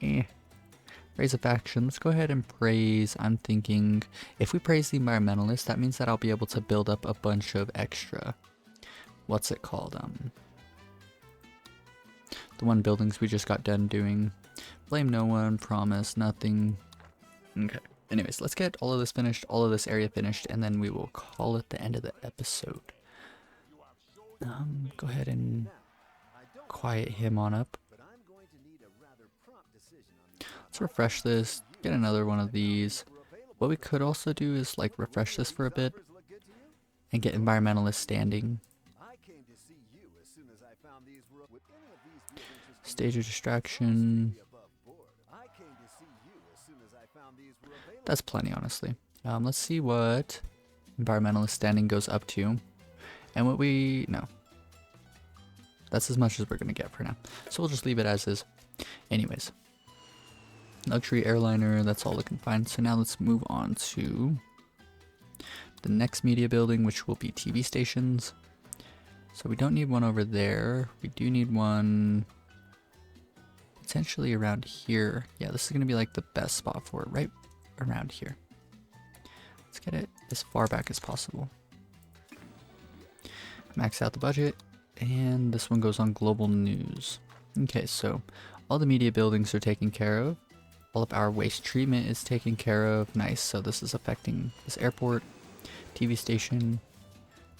Praise a faction. Let's go ahead and praise. I'm thinking if we praise the environmentalist, that means that I'll be able to build up a bunch of extra, what's it called? The one buildings we just got done doing. Blame no one, promise nothing. Okay. Anyways, let's get all of this finished, all of this area finished, and then we will call it the end of the episode. Go ahead and quiet him on up. Let's refresh this, get another one of these. What we could also do is like refresh this for a bit and get environmentalist standing. Stage of distraction. That's plenty, honestly. Let's see what environmentalist standing goes up to. And what we... no. That's as much as we're going to get for now. So we'll just leave it as is. Anyways. Luxury airliner, that's all looking fine. So now let's move on to the next media building, which will be TV stations. So we don't need one over there. We do need one potentially around here. Yeah, this is going to be like the best spot for it, right around here. Let's get it as far back as possible. Max out the budget, and this one goes on global news. Okay, so all the media buildings are taken care of. all of our waste treatment is taken care of. Nice. So this is affecting this airport, TV station,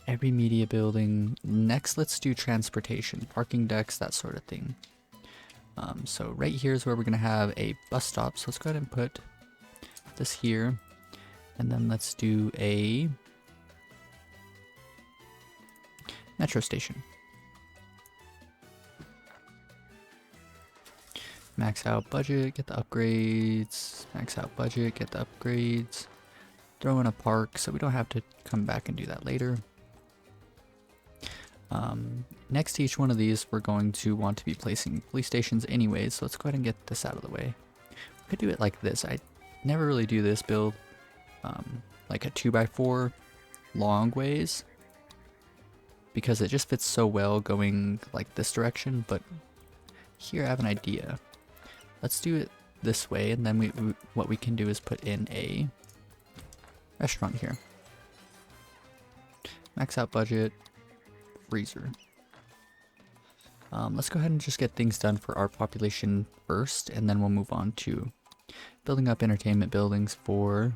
every media building. Next, let's do transportation, parking decks, that sort of thing. So right here is where we're going to have a bus stop. So let's go ahead and put this here. And then let's do a metro station. Max out budget, get the upgrades. Max out budget, get the upgrades. Throw in a park so we don't have to come back and do that later. Next to each one of these, we're going to want to be placing police stations anyways, so let's go ahead and get this out of the way. We could do it like this. I never really do this build, like a 2x4 long ways, because it just fits so well going like this direction, but here I have an idea. Let's do it this way, and then what we can do is put in a restaurant here. Max out budget, freezer. Let's go ahead and just get things done for our population first, and then we'll move on to building up entertainment buildings for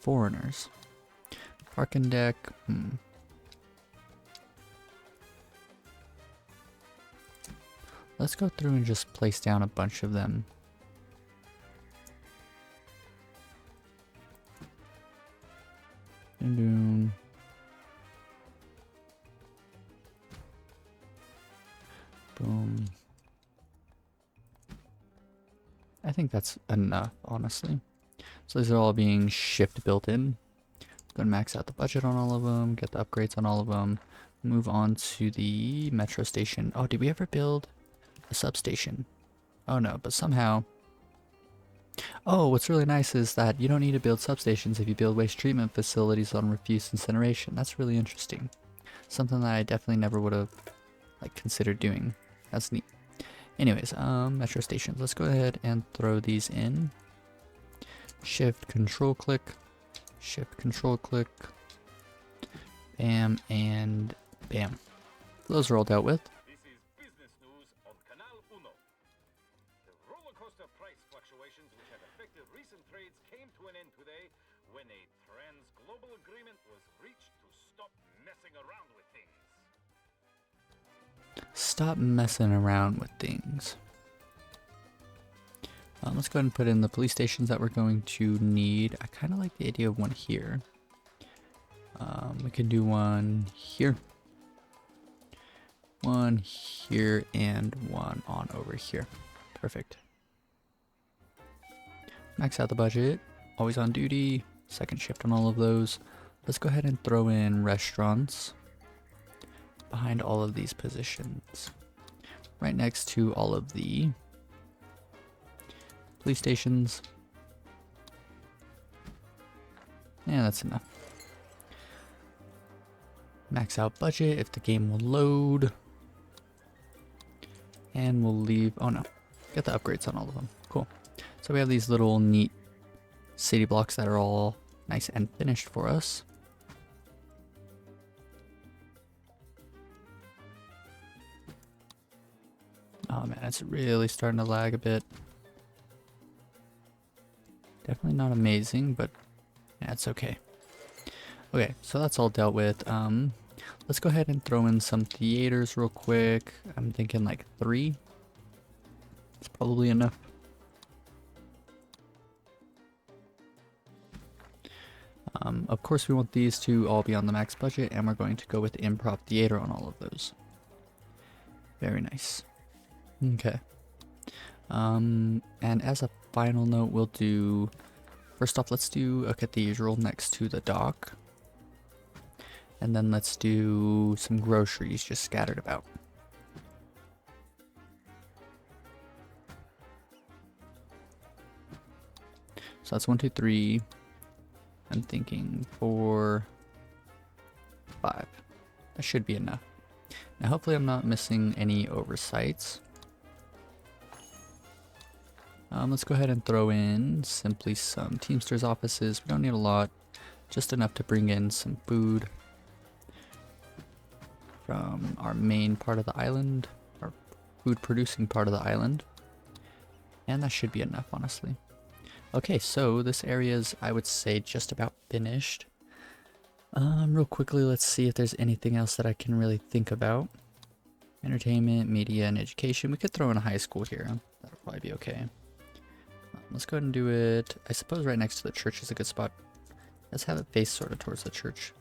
foreigners. Parking deck, Let's go through and just place down a bunch of them. Boom. Boom. I think that's enough, honestly. So these are all being shift built in. Go and max out the budget on all of them, get the upgrades on all of them. Move on to the metro station. Oh, did we ever build a substation? Oh no, but somehow... Oh, what's really nice is that you don't need to build substations if you build waste treatment facilities on refuse incineration. That's really interesting. Something that I definitely never would have considered doing. That's neat. Anyways, metro stations. Let's go ahead and throw these in. Shift, control click. Shift, control click. Bam, and bam. Those are all dealt with. This is business news on Canal Uno. The roller coaster price fluctuations which have affected recent trades came to an end today when a trans-global agreement was reached to stop messing around with things. Stop messing around with things. Let's go ahead and put in the police stations that we're going to need. I kind of like the idea of one here. We can do one here. One here and one on over here. Perfect. Max out the budget. Always on duty. Second shift on all of those. Let's go ahead and throw in restaurants behind all of these positions. Right next to all of the police stations. Yeah, that's enough. Max out budget if the game will load. And we'll leave, oh no, get the upgrades on all of them. Cool. So we have these little neat city blocks that are all nice and finished for us. Oh man, it's really starting to lag a bit. Definitely not amazing, but yeah, it's okay. Okay, so that's all dealt with. Let's go ahead and throw in some theaters real quick. I'm thinking like 3. It's probably enough. Of course, we want these to all be on the max budget, and we're going to go with improv theater on all of those. Very nice. Okay. And as a final note, we'll do... First off, let's do a cathedral next to the dock. And then let's do some groceries just scattered about. So that's 1, 2, 3. I'm thinking 4, 5. That should be enough. Now hopefully I'm not missing any oversights. Let's go ahead and throw in simply some Teamsters offices. We don't need a lot, just enough to bring in some food from our main part of the island, our food producing part of the island. And that should be enough, honestly. Okay, so this area is, I would say, just about finished. Real quickly, let's see if there's anything else that I can really think about. Entertainment, media, and education. We could throw in a high school here. That'll probably be okay. Let's go ahead and do it. I suppose right next to the church is a good spot. Let's have it face sort of towards the church.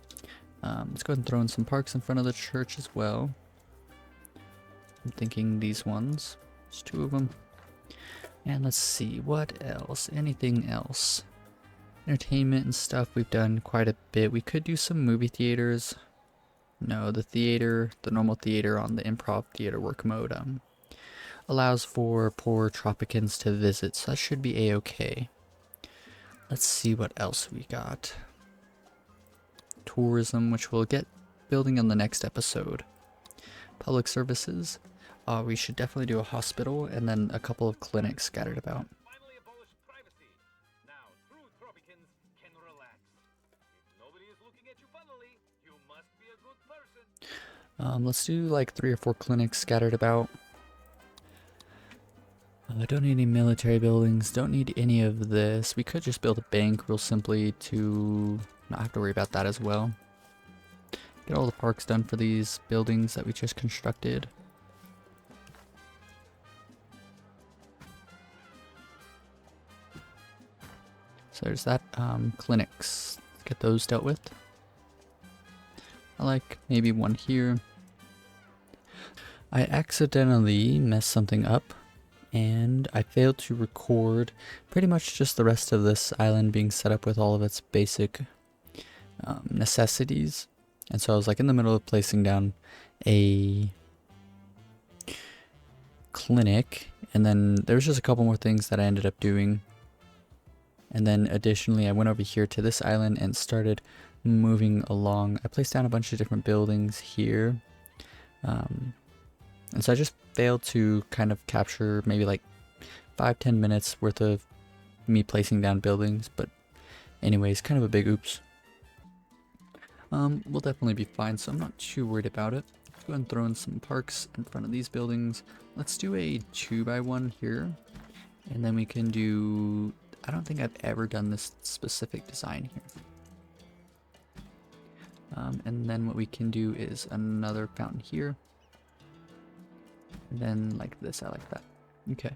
Let's go ahead and throw in some parks in front of the church as well. I'm thinking these ones. There's 2 of them. And let's see, what else? Anything else? Entertainment and stuff, we've done quite a bit. We could do some movie theaters. No, the theater, the normal theater on the improv theater work mode allows for poor Tropicans to visit, so that should be a-okay. Let's see what else we got. Tourism, which we'll get building on the next episode. Public services. We should definitely do a hospital and then a couple of clinics scattered about. Finally abolished privacy. Now, true Tropicans can relax. If nobody is looking at you funnily, you must be a good person. Let's do like 3 or 4 clinics scattered about. Don't need any military buildings, don't need any of this. We could just build a bank real simply to not have to worry about that as well. Get all the parks done for these buildings that we just constructed. So there's that. Clinics. Get those dealt with. I like maybe one here. I accidentally messed something up and I failed to record pretty much just the rest of this island being set up with all of its basic necessities. And so I was like in the middle of placing down a clinic, and then there was just a couple more things that I ended up doing. And then additionally I went over here to this island and started moving along. I placed down a bunch of different buildings here. And so I just failed to kind of capture maybe like 5-10 minutes worth of me placing down buildings, but anyways, kind of a big oops. We'll definitely be fine, so I'm not too worried about it. Let's go ahead and throw in some parks in front of these buildings. Let's do a 2x1 here, and then we can do, I don't think I've ever done this specific design here. And then what we can do is another fountain here. And then like this, I like that. Okay.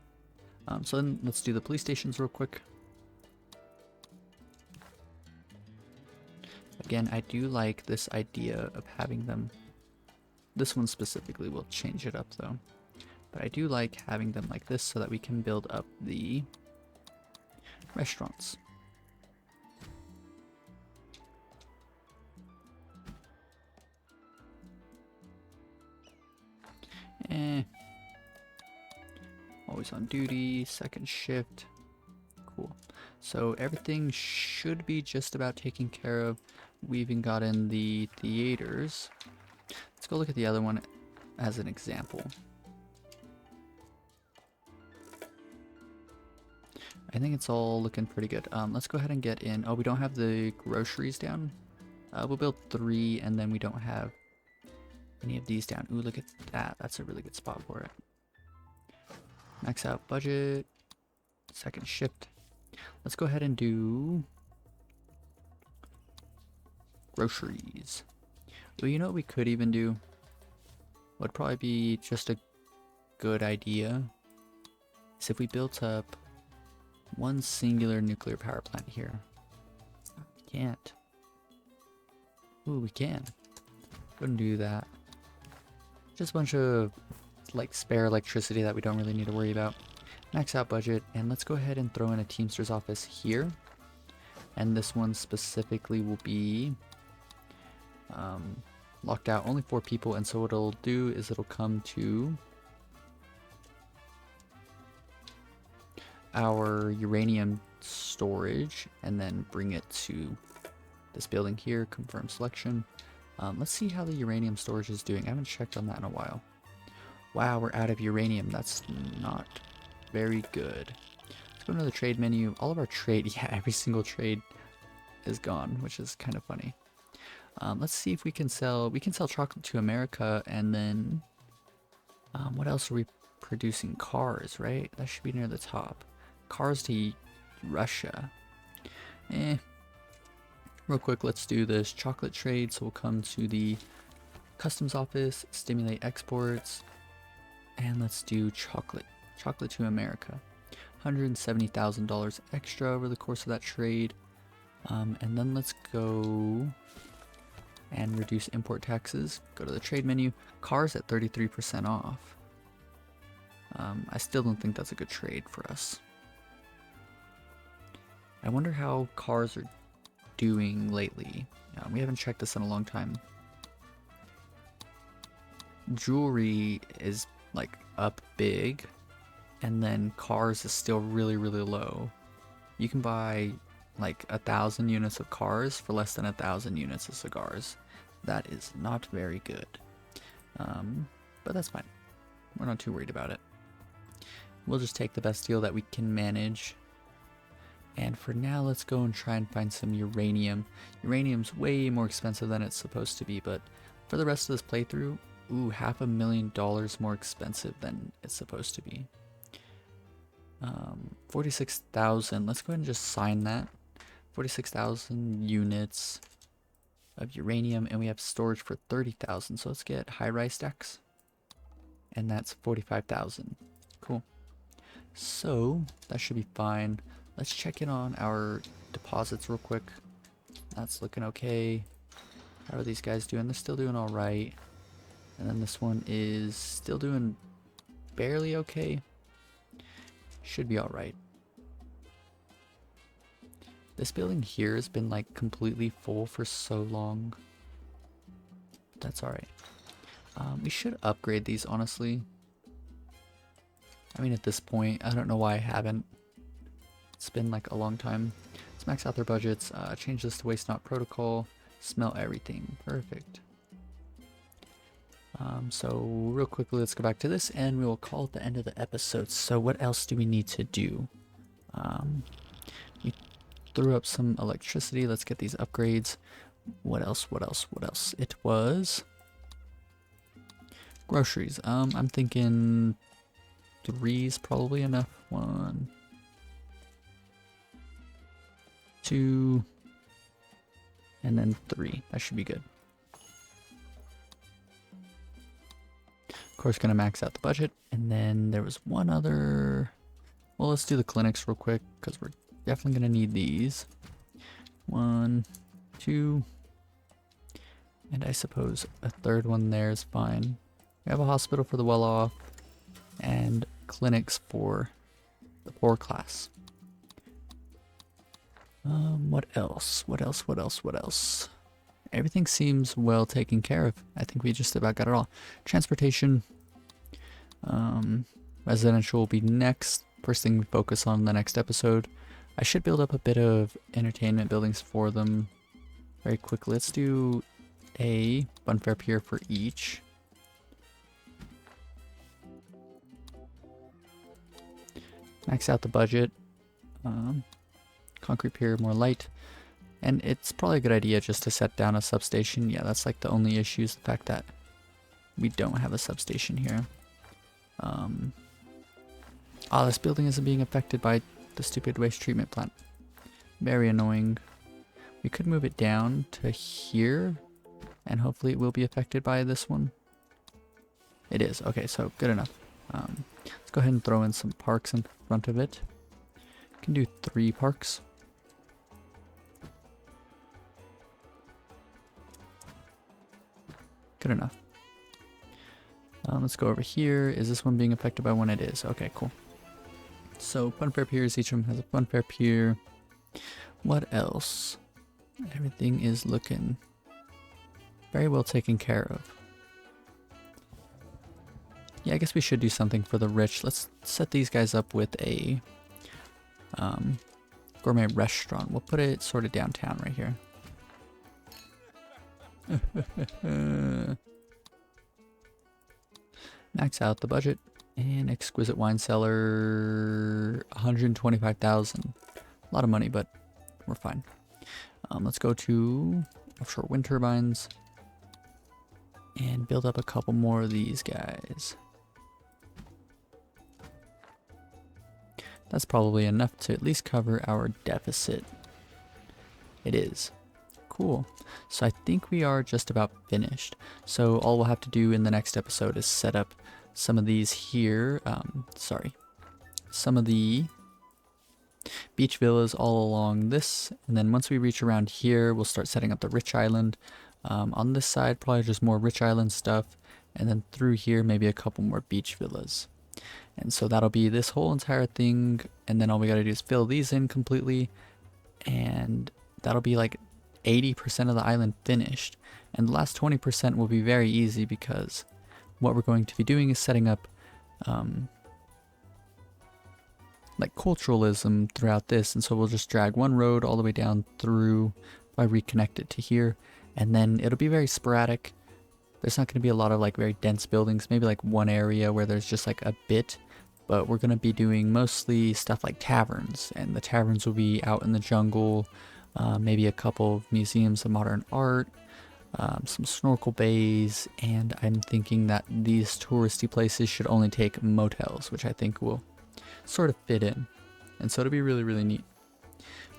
So then let's do the police stations real quick. Again, I do like this idea of having them. This one specifically will change it up though. But I do like having them like this so that we can build up the restaurants. Always on duty, second shift. Cool. So everything should be just about taken care of. We even got in the theaters. Let's go look at the other one as an example. I think it's all looking pretty good. Let's go ahead and get in. Oh, we don't have the groceries down. We'll build 3 and then we don't have any of these down. Ooh, look at that. That's a really good spot for it. Max out budget. Second shift. Let's go ahead and do groceries. Well, you know what we could even do? Would probably be just a good idea. Is if we built up one singular nuclear power plant here. We can't. Ooh, we can. Couldn't do that. Just a bunch of like spare electricity that we don't really need to worry about. Max out budget, and let's go ahead and throw in a Teamster's office here. And this one specifically will be locked out, only 4 people, and so what it'll do is it'll come to our uranium storage and then bring it to this building here. Confirm selection. Let's see how the uranium storage is doing. I haven't checked on that in a while. Wow, we're out of uranium. That's not very good. Let's go to the trade menu. All of our trade, yeah, every single trade is gone, which is kind of funny. Let's see if we can sell chocolate to America, and then what else are we producing cars, right? That should be near the top. Cars to Russia. Real quick, let's do this chocolate trade. So we'll come to the customs office, stimulate exports, and let's do chocolate. Chocolate to America. $170,000 extra over the course of that trade. And then let's go and reduce import taxes. Go to the trade menu. Cars at 33% off. I still don't think that's a good trade for us. I wonder how cars are doing lately. We haven't checked this in a long time. Jewelry is like up big, and then cars is still really low. You can buy like 1,000 units of cars for less than 1,000 units of cigars. That is not very good. But that's fine. We're not too worried about it. We'll just take the best deal that we can manage. And for now, let's go and try and find some uranium. Uranium's way more expensive than it's supposed to be, but for the rest of this playthrough, ooh, $500,000 more expensive than it's supposed to be. 46,000. Let's go ahead and just sign that. 46,000 units of uranium, and we have storage for 30,000. So let's get high-rise stacks, and that's 45,000. Cool. So that should be fine. Let's check in on our deposits real quick. That's looking okay. How are these guys doing? They're still doing all right. And then this one is still doing barely okay. Should be all right. This building here has been like completely full for so long. That's all right. We should upgrade these, honestly. I mean, at this point, I don't know why I haven't. It's been like a long time. Let's max out their budgets. Change this to waste not protocol. Smell everything. Perfect. So real quickly, let's go back to this and we will call it the end of the episode. So what else do we need to do? We threw up some electricity. Let's get these upgrades. What else? It was groceries. I'm thinking 3 is probably enough. 1, 2, and then 3. That should be good. Of course, gonna max out the budget. And then there was one other. Well, let's do the clinics real quick because we're definitely gonna need these. 1, 2, and I suppose a 3rd one there is fine. We have a hospital for the well-off and clinics for the poor class. What else? Everything seems well taken care of. I think we just about got it all. Transportation. Residential will be next. First thing we focus on in the next episode. I should build up a bit of entertainment buildings for them very quickly. Let's do a funfair pier for each. Max out the budget. Concrete pier, more light. And it's probably a good idea just to set down a substation. Yeah, that's like the only issue is the fact that we don't have a substation here. This building isn't being affected by the stupid waste treatment plant. Very annoying. We could move it down to here, and hopefully it will be affected by this one. It is. Okay, so good enough. Let's go ahead and throw in some parks in front of it. Can do 3 parks. Good enough. Let's go over here. Is this one being affected by one? It is. Okay, cool. So funfair piers, each of them has a funfair pier. What else? Everything is looking very well taken care of. Yeah, I guess we should do something for the rich. Let's set these guys up with a gourmet restaurant. We'll put it sort of downtown right here. Max out the budget. And exquisite wine cellar, 125,000. A lot of money, but we're fine. Let's go to offshore wind turbines and build up a couple more of these guys. That's probably enough to at least cover our deficit. It is. Cool. So I think we are just about finished. So all we'll have to do in the next episode is set up some of these here. Some of the beach villas all along this. And then once we reach around here, we'll start setting up the rich island. On this side, probably just more rich island stuff. And then through here, maybe a couple more beach villas. And so that'll be this whole entire thing. And then all we gotta do is fill these in completely. And that'll be like 80% of the island finished. And the last 20% will be very easy because what we're going to be doing is setting up like culturalism throughout this. And so we'll just drag one road all the way down through, I reconnect it to here, and then it'll be very sporadic. There's not going to be a lot of like very dense buildings, maybe like one area where there's just like a bit, but we're going to be doing mostly stuff like taverns, and the taverns will be out in the jungle, maybe a couple of museums of modern art, some snorkel bays, and I'm thinking that these touristy places should only take motels, which I think will sort of fit in. And so it'll be really, really neat.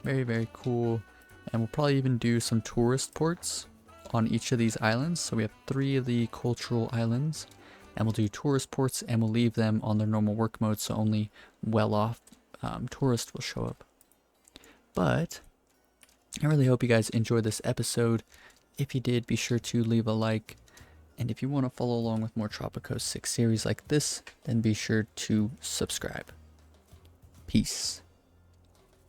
Very, very cool. And we'll probably even do some tourist ports on each of these islands. So we have 3 of the cultural islands, and we'll do tourist ports, and we'll leave them on their normal work mode, so only well-off tourists will show up. But I really hope you guys enjoyed this episode. If you did, be sure to leave a like. And if you want to follow along with more Tropico 6 series like this, then be sure to subscribe. Peace.